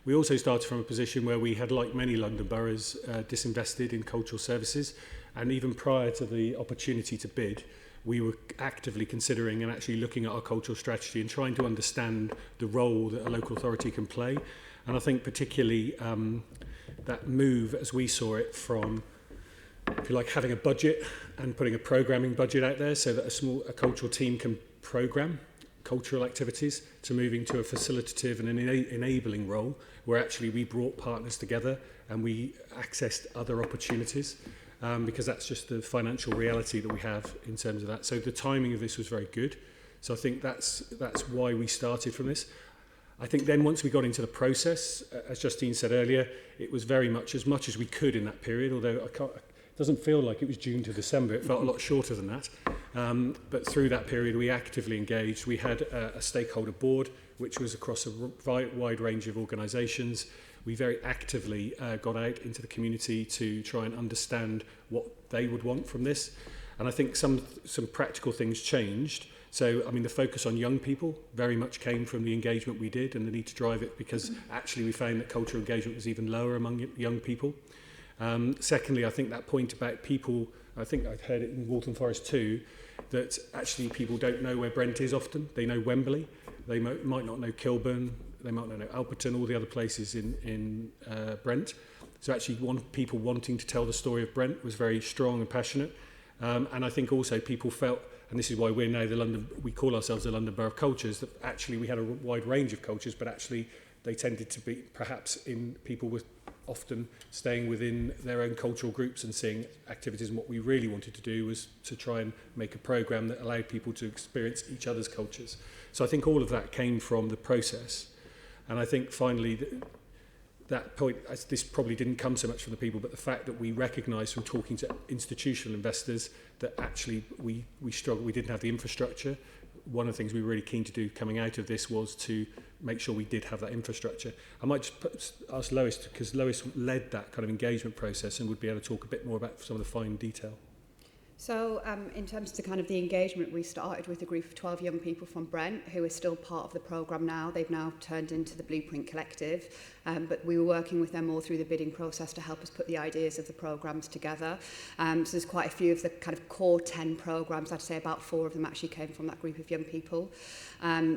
We also started from a position where we had, like many London boroughs, disinvested in cultural services, and even prior to the opportunity to bid, we were actively considering and actually looking at our cultural strategy and trying to understand the role that a local authority can play. And I think particularly that move, as we saw it, from, if you like, having a budget and putting a programming budget out there so that a cultural team can program cultural activities, to moving to a facilitative and an enabling role, where actually we brought partners together and we accessed other opportunities, because that's just the financial reality that we have in terms of that. So the timing of this was very good. So I think that's why we started from this. I think then once we got into the process, as Justine said earlier, it was very much as we could in that period, although doesn't feel like it was June to December. It felt a lot shorter than that. But through that period, we actively engaged. We had a stakeholder board, which was across a wide range of organisations. We very actively got out into the community to try and understand what they would want from this. And I think some practical things changed. So, I mean, the focus on young people very much came from the engagement we did and the need to drive it, because actually we found that cultural engagement was even lower among young people. Secondly, I think that point about people, I think I've heard it in Waltham Forest too, that actually people don't know where Brent is often. They know Wembley, they might not know Kilburn, they might not know Alperton, all the other places in Brent. So actually people wanting to tell the story of Brent was very strong and passionate. And I think also people felt, and this is why we're now we call ourselves the London Borough of Culture, is that actually we had a wide range of cultures, but actually they tended to be perhaps in people with often staying within their own cultural groups and seeing activities. And what we really wanted to do was to try and make a programme that allowed people to experience each other's cultures. So I think all of that came from the process. And I think finally that point, this probably didn't come so much from the people, but the fact that we recognised from talking to institutional investors that actually we struggled, we didn't have the infrastructure. One of the things we were really keen to do coming out of this was to make sure we did have that infrastructure. I might just ask Lois, because Lois led that kind of engagement process and would be able to talk a bit more about some of the fine detail. So in terms of the engagement, we started with a group of 12 young people from Brent who are still part of the programme now. They've now turned into the Blueprint Collective, but we were working with them all through the bidding process to help us put the ideas of the programmes together. So there's quite a few of the kind of core 10 programmes. I'd say about 4 of them actually came from that group of young people.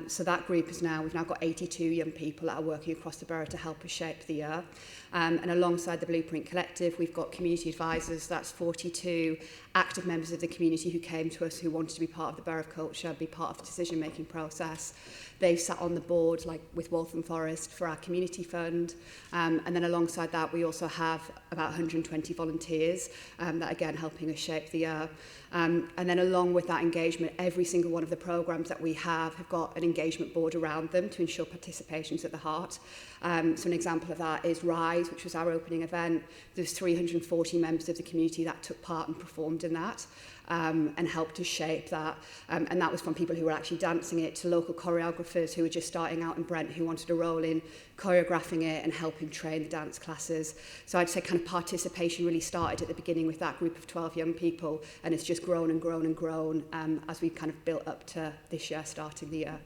So that group is now, we've now got 82 young people that are working across the borough to help us shape the year. And alongside the Blueprint Collective, we've got community advisors. That's 42 active members of the community who came to us who wanted to be part of the Borough of Culture, be part of the decision-making process. They've sat on the board, like with Waltham Forest, for our community fund. And then alongside that, we also have about 120 volunteers that, again, helping us shape the year. And then along with that engagement, every single one of the programmes that we have got an engagement board around them to ensure participation is at the heart. So an example of that is Rise, which was our opening event. There's 340 members of the community that took part and performed in that. And helped to shape that. And that was from people who were actually dancing it to local choreographers who were just starting out in Brent who wanted a role in choreographing it and helping train the dance classes. So I'd say kind of participation really started at the beginning with that group of 12 young people, and it's just grown and grown and grown as we've kind of built up to this year, starting the year.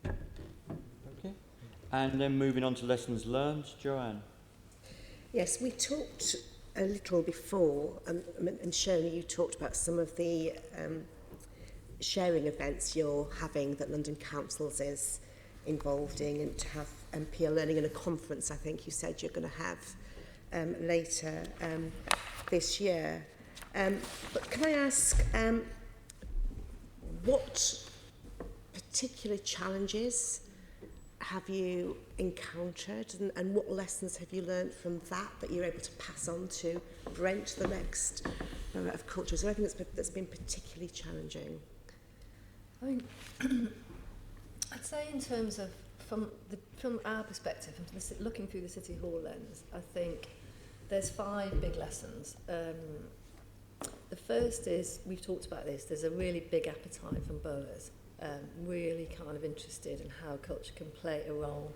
Okay. And then moving on to lessons learned, Joanne. Yes, we talked a little before, and Shona, you talked about some of the sharing events you're having that London Councils is involved in, and to have peer learning and a conference, I think you said you're going to have later this year. But can I ask, what particular challenges have you encountered, and what lessons have you learned from that you're able to pass on to Brent, the next Borough of Culture? Is there anything that's been particularly challenging? I mean, I'd say in terms of from our perspective, from looking through the City Hall lens, I think there's 5 big lessons. The first is, we've talked about this, there's a really big appetite from boroughs. Really kind of interested in how culture can play a role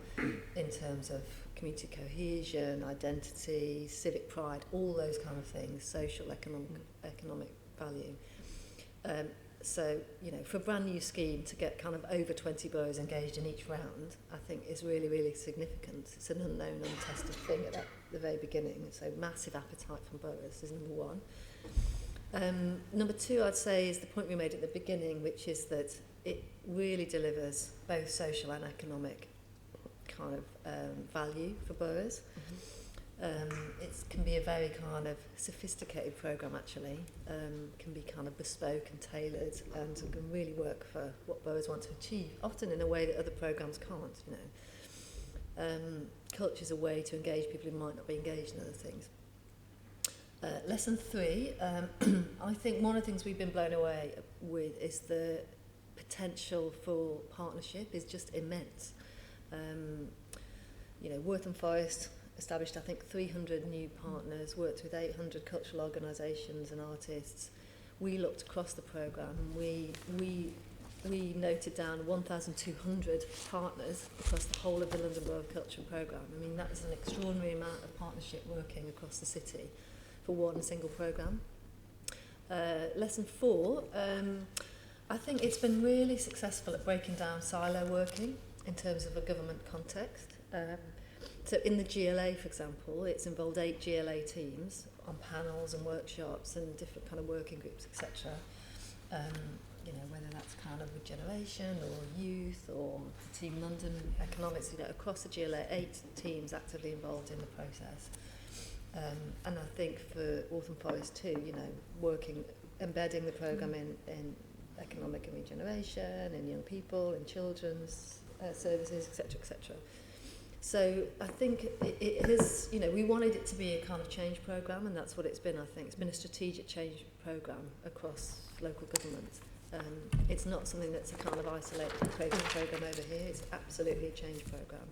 in terms of community cohesion, identity, civic pride, all those kind of things, social, economic value. So, you know, for a brand new scheme to get kind of over 20 boroughs engaged in each round, I think is really, really significant. It's an unknown, untested thing at the very beginning. So massive appetite from boroughs is number 1. Number 2, I'd say, is the point we made at the beginning, which is that it really delivers both social and economic kind of value for boroughs. It can be a very kind of sophisticated programme, actually. Can be kind of bespoke and tailored, and can really work for what boroughs want to achieve, often in a way that other programmes can't, you know. Culture is a way to engage people who might not be engaged in other things. Lesson 3, I think one of the things we've been blown away with is the potential for partnership is just immense. You know, Waltham Forest established, I think, 300 new partners, worked with 800 cultural organisations and artists. We looked across the programme and we noted down 1,200 partners across the whole of the London Borough of Culture programme. I mean, that is an extraordinary amount of partnership working across the city for one single programme. Lesson 4, I think it's been really successful at breaking down silo working in terms of a government context. So in the GLA, for example, it's involved 8 GLA teams on panels and workshops and different kind of working groups, etc. You know, whether that's kind of regeneration or youth or Team London economics, you know, across the GLA, 8 teams actively involved in the process. And I think for Waltham Forest too, you know, embedding the programme in economic and regeneration, in young people, in children's services, etc., etc. So I think it has, you know, we wanted it to be a kind of change programme, and that's what it's been, I think. It's been a strategic change programme across local government. It's not something that's a kind of isolated programme over here. It's absolutely a change programme.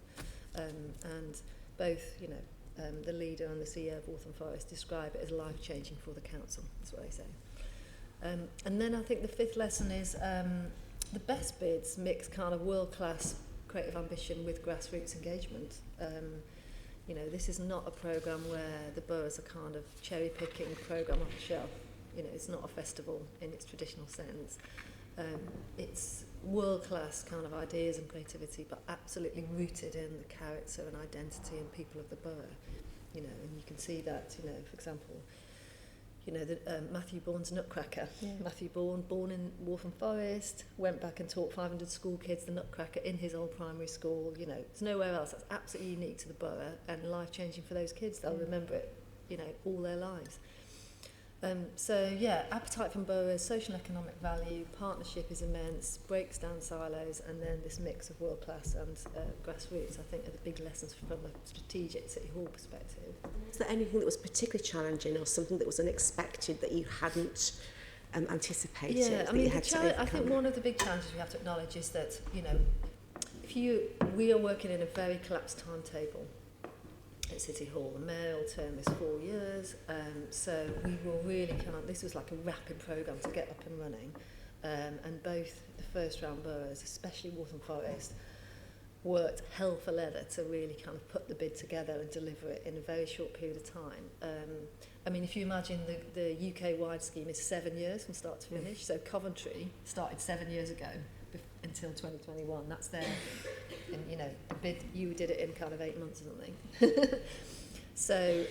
And both, you know, the leader and the CEO of Waltham Forest describe it as life-changing for the council. That's what they say. And then I think the 5th lesson is the best bids mix kind of world-class creative ambition with grassroots engagement. You know, this is not a programme where the boroughs are kind of cherry-picking a programme off the shelf. You know, it's not a festival in its traditional sense. It's world-class kind of ideas and creativity, but absolutely rooted in the character and identity and people of the borough. You know, and you can see that, you know, for example, you know, Matthew Bourne's Nutcracker. Yeah. Matthew Bourne, born in Waltham Forest, went back and taught 500 school kids the Nutcracker in his old primary school. You know, there's nowhere else. That's absolutely unique to the borough and life-changing for those kids. They'll remember it, you know, all their lives. So, yeah, appetite from boroughs, social and economic value, partnership is immense, breaks down silos, and then this mix of world-class and grassroots, I think, are the big lessons from a strategic City Hall perspective. Was there anything that was particularly challenging or something that was unexpected that you hadn't anticipated? Yeah, I mean, I think one of the big challenges we have to acknowledge is that, you know, we are working in a very collapsed timetable at City Hall. The mayoral term is 4 years, so we were really this was like a rapid programme to get up and running, and both the first round boroughs, especially Waltham Forest, worked hell for leather to really kind of put the bid together and deliver it in a very short period of time. I mean, if you imagine the UK-wide scheme is 7 years from start to finish, so Coventry started 7 years ago until 2021. That's their, and, you know, the bid, you did it in kind of 8 months or something. So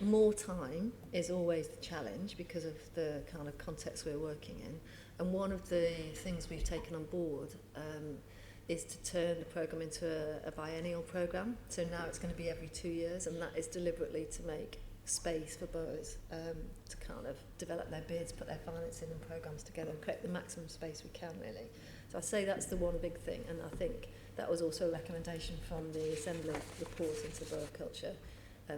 more time is always the challenge because of the kind of context we're working in. And one of the things we've taken on board is to turn the programme into a biennial programme. So now it's going to be every 2 years, and that is deliberately to make space for boroughs to kind of develop their bids, put their financing and programmes together and create the maximum space we can, really. So I say that's the one big thing, and I think that was also a recommendation from the Assembly report into the Borough of Culture.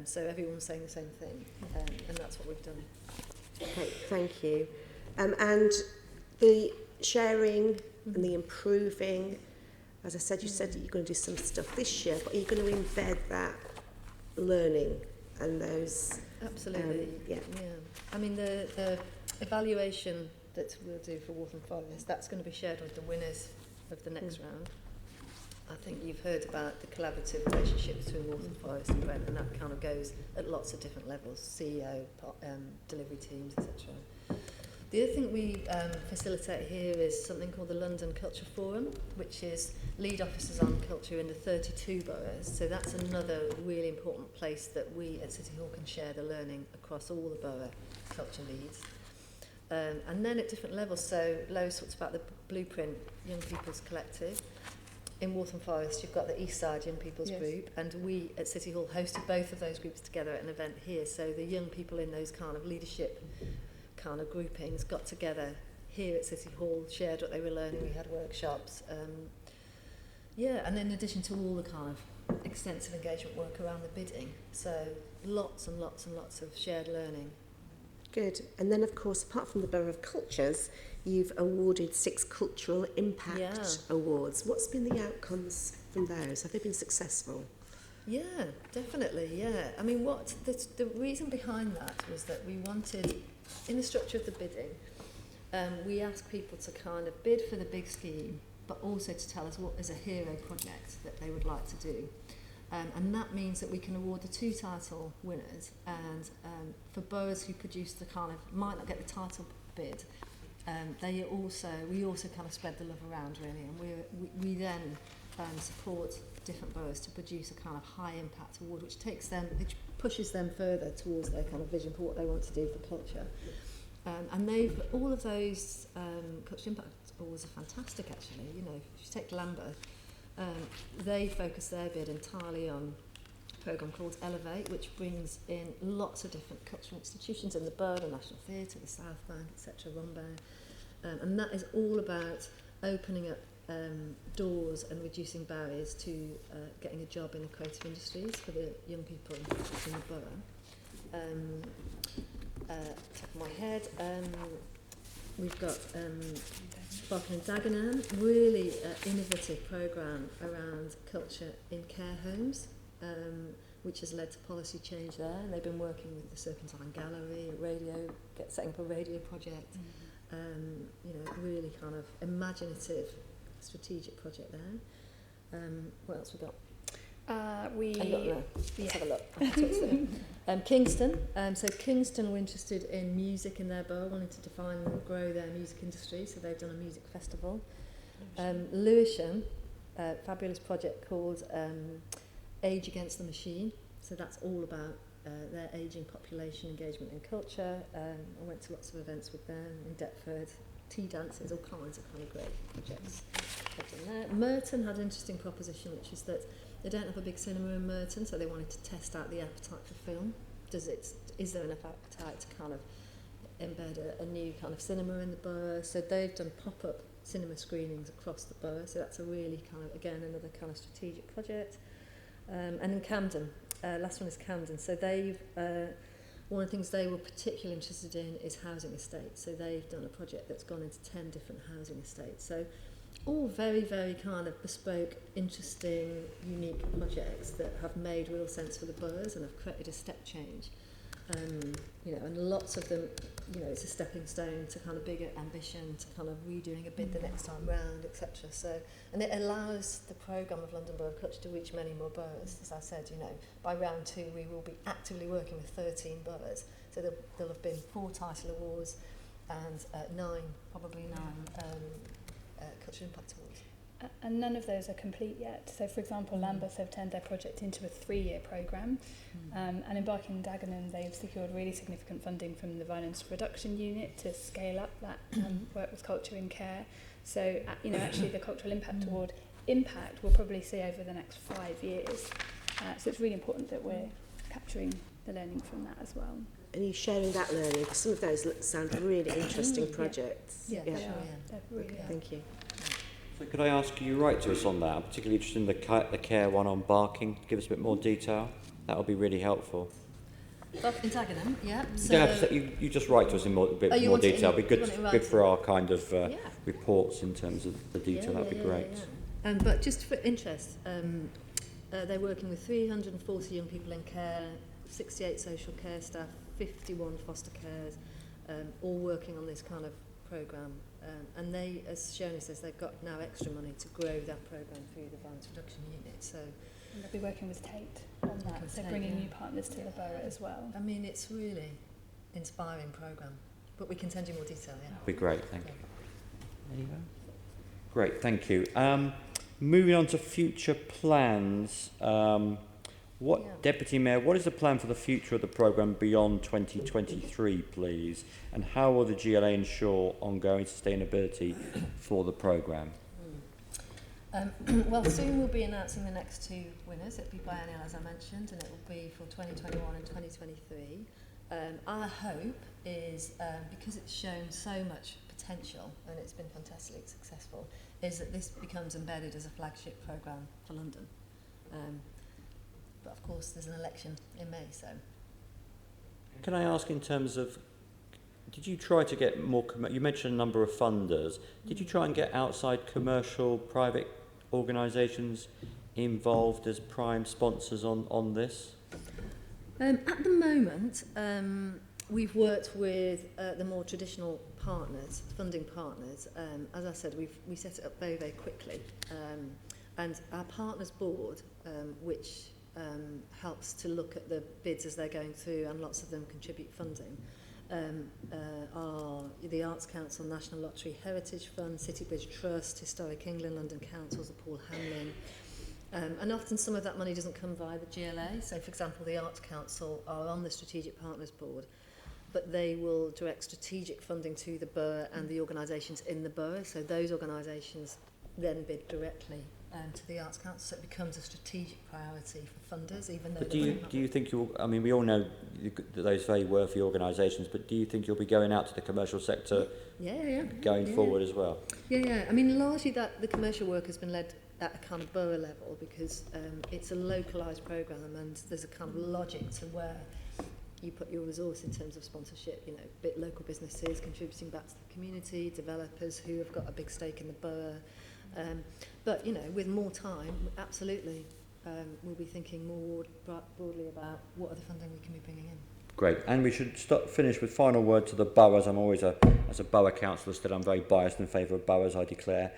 So everyone's saying the same thing, and that's what we've done. Okay, thank you. And the sharing and the improving, as I said, you said that you're going to do some stuff this year, but are you going to embed that learning and those? Absolutely. Yeah. I mean, the evaluation that we'll do for Waltham Forest, that's going to be shared with the winners of the next round. I think you've heard about the collaborative relationship between Waltham Forest and Brent, and that kind of goes at lots of different levels, CEO, delivery teams, etc. The other thing we facilitate here is something called the London Culture Forum, which is lead officers on culture in the 32 boroughs. So that's another really important place that we at City Hall can share the learning across all the borough culture leads. And then at different levels, so Lois talks about the Blueprint Young People's Collective. In Waltham Forest, you've got the East Side Young People's Group, and we at City Hall hosted both of those groups together at an event here. So the young people in those kind of leadership kind of groupings got together here at City Hall, shared what they were learning, we had workshops. And then in addition to all the kind of extensive engagement work around the bidding, so lots and lots and lots of shared learning. Good. And then, of course, apart from the Borough of Cultures, you've awarded 6 Cultural Impact Awards. What's been the outcomes from those? Have they been successful? Yeah, definitely, yeah. I mean, the reason behind that was that we wanted, in the structure of the bidding, we asked people to kind of bid for the big scheme, but also to tell us what is a hero project that they would like to do. And that means that we can award the 2 title winners, and for boroughs who produce the kind of, might not get the title bid, we also kind of spread the love around, really, and we then support different boroughs to produce a kind of high impact award, which pushes them further towards their kind of vision for what they want to do for culture. And all of those culture impact awards are fantastic, actually. You know, if you take Lambeth, they focus their bid entirely on a programme called Elevate, which brings in lots of different cultural institutions in the borough, the National Theatre, the South Bank, etc., Rombo. And that is all about opening up doors and reducing barriers to getting a job in the creative industries for the young people in the borough. Top of my head, we've got Barking and Dagenham, really innovative programme around culture in care homes, which has led to policy change there, and they've been working with the Serpentine Gallery, setting up a radio project, you know, really kind of imaginative strategic project there. What else we got? Let's have a look. Kingston. So Kingston were interested in music in their borough, wanting to define and grow their music industry, so they've done a music festival. Lewisham, a fabulous project called Age Against the Machine. So that's all about their ageing population, engagement in culture. I went to lots of events with them in Deptford, tea dances, all kinds of kind of great projects. Merton had an interesting proposition, which is that they don't have a big cinema in Merton, so they wanted to test out the appetite for film. Is there enough appetite to kind of embed a new kind of cinema in the borough? So they've done pop-up cinema screenings across the borough, so that's a really kind of, again, another kind of strategic project. And in Camden, last one is Camden. So they've, one of the things they were particularly interested in is housing estates. So they've done a project that's gone into 10 different housing estates. So all very, very kind of bespoke, interesting, unique projects that have made real sense for the boroughs and have created a step change. You know, and lots of them, you know, it's a stepping stone to kind of bigger ambition, to kind of redoing a bid the next time round, etc. So, and it allows the programme of London Borough of Culture to reach many more boroughs. As I said, you know, by round 2 we will be actively working with 13 boroughs. So there'll have been 4 title awards and 9 culture impact awards. And none of those are complete yet. So, for example, Lambeth have turned their project into a 3-year programme. And in Barking and Dagenham, they've secured really significant funding from the Violence Reduction Unit to scale up that work with culture in care. So, you know, actually the Cultural Impact Award impact we'll probably see over the next 5 years. So it's really important that we're capturing the learning from that as well. And you're sharing that learning, because some of those sound really interesting projects. Yeah. They're really Okay. Thank you. So could I ask you write to us on that? I'm particularly interested in the care one on Barking. Give us a bit more detail. That would be really helpful. Barking and Dagenham, yeah. You don't have to, you just write to us in a bit more detail. It'd be good for our kind of reports in terms of the detail. That'd be great. Yeah. But just for interest, they're working with 340 young people in care, 68 social care staff, 51 foster cares, all working on this kind of programme. And they, as Shona says, they've got now extra money to grow that programme through the Violence Reduction Unit. So, and they'll be working with Tate on that, so bringing new partners to the borough as well. I mean, it's really inspiring programme, but we can send you more detail, yeah. That'd be great, thank you. Anyway? Great, thank you. Moving on to future plans. Deputy Mayor, what is the plan for the future of the programme beyond 2023, please? And how will the GLA ensure ongoing sustainability for the programme? Well, soon we'll be announcing the next 2 winners. It'll be biennial, as I mentioned, and it will be for 2021 and 2023. Our hope is, because it's shown so much potential and it's been fantastically successful, is that this becomes embedded as a flagship programme for London. But of course there's an election in May, so. Can I ask in terms of, did you try to get more, you mentioned a number of funders, did you try and get outside commercial, private organisations involved as prime sponsors on this? At the moment, we've worked with the more traditional partners, funding partners. As I said, we set it up very, very quickly. And our partners board, which helps to look at the bids as they're going through, and lots of them contribute funding, are the Arts Council, National Lottery Heritage Fund, City Bridge Trust, Historic England, London Councils, the Paul Hamlin. And often some of that money doesn't come via the GLA. So, for example, the Arts Council are on the Strategic Partners Board, but they will direct strategic funding to the borough and the organisations in the borough. So those organisations then bid directly to the Arts Council, so it becomes a strategic priority for funders, even though... But do you think you'll... I mean, we all know that those very worthy organisations, but do you think you'll be going out to the commercial sector going forward as well? Yeah. I mean, largely that the commercial work has been led at a kind of borough level, because it's a localised programme, and there's a kind of logic to where you put your resource in terms of sponsorship, you know, local businesses contributing back to the community, developers who have got a big stake in the borough. But, you know, with more time, absolutely, we'll be thinking more broadly about what other funding we can be bringing in. Great. And we should finish with final word to the boroughs. I'm always, as a borough councillor, still I'm very biased in favour of boroughs, I declare.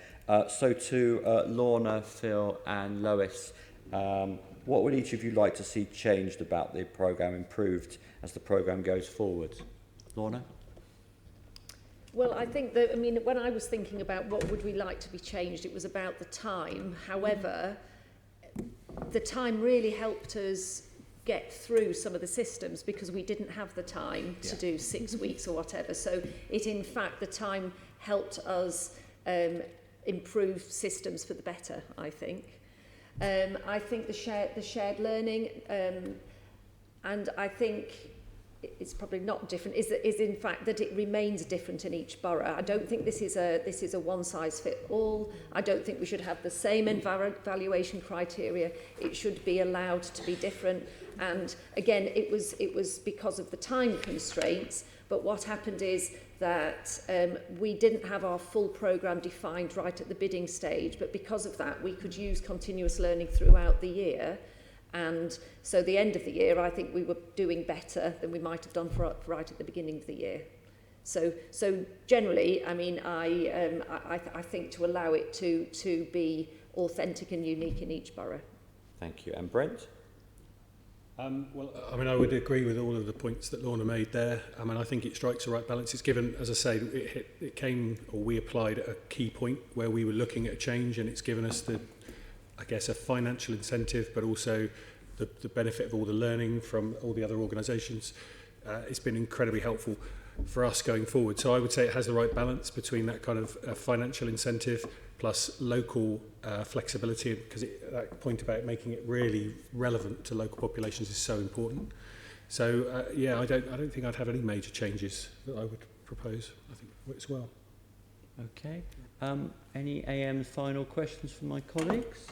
So to Lorna, Phil and Lois, what would each of you like to see changed about the programme, improved as the programme goes forward? Lorna? Well, I think that, I mean, when I was thinking about what would we like to be changed, it was about the time. However, the time really helped us get through some of the systems, because we didn't have the time to do 6 weeks or whatever. So it, in fact, the time helped us improve systems for the better, I think. I think the shared learning, and I think it's probably not different, is in fact that it remains different in each borough. I don't think this is a one size fit all. I don't think we should have the same evaluation criteria. It should be allowed to be different. And again, it was because of the time constraints. But what happened is that we didn't have our full programme defined right at the bidding stage. But because of that, we could use continuous learning throughout the year. And so the end of the year, I think we were doing better than we might have done right at the beginning of the year. So generally, I mean, I think to allow it to be authentic and unique in each borough. Thank you. And Brent? Well, I mean, I would agree with all of the points that Lorna made there. I mean, I think it strikes the right balance. It's given, as I say, it came, or we applied at a key point where we were looking at a change, and it's given us the, I guess, a financial incentive, but also the benefit of all the learning from all the other organisations. It's been incredibly helpful for us going forward. So I would say it has the right balance between that kind of financial incentive plus local flexibility, because that point about making it really relevant to local populations is so important. So yeah, I don't think I'd have any major changes that I would propose. I think it works well. Okay. Any AM final questions from my colleagues?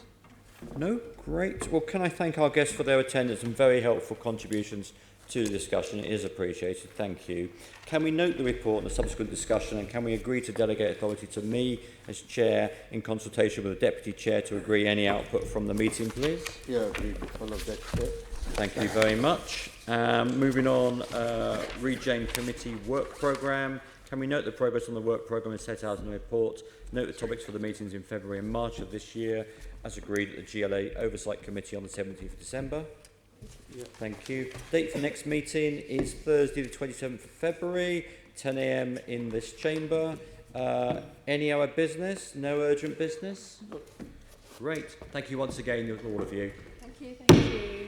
No? Great. Well, can I thank our guests for their attendance and very helpful contributions to the discussion. It is appreciated. Thank you. Can we note the report and the subsequent discussion, and can we agree to delegate authority to me as chair in consultation with the deputy chair to agree any output from the meeting, please? Yeah, agreed with all of that, Chair. Thank you very much. Moving on, Regeneration Committee work programme. Can we note the progress on the work programme is set out in the report? Note the topics for the meetings in February and March of this year, as agreed at the GLA Oversight Committee on the 17th of December. Yeah. Thank you. Date for next meeting is Thursday the 27th of February, 10 AM in this chamber. Any other business? No urgent business? Great. Thank you once again, all of you. Thank you.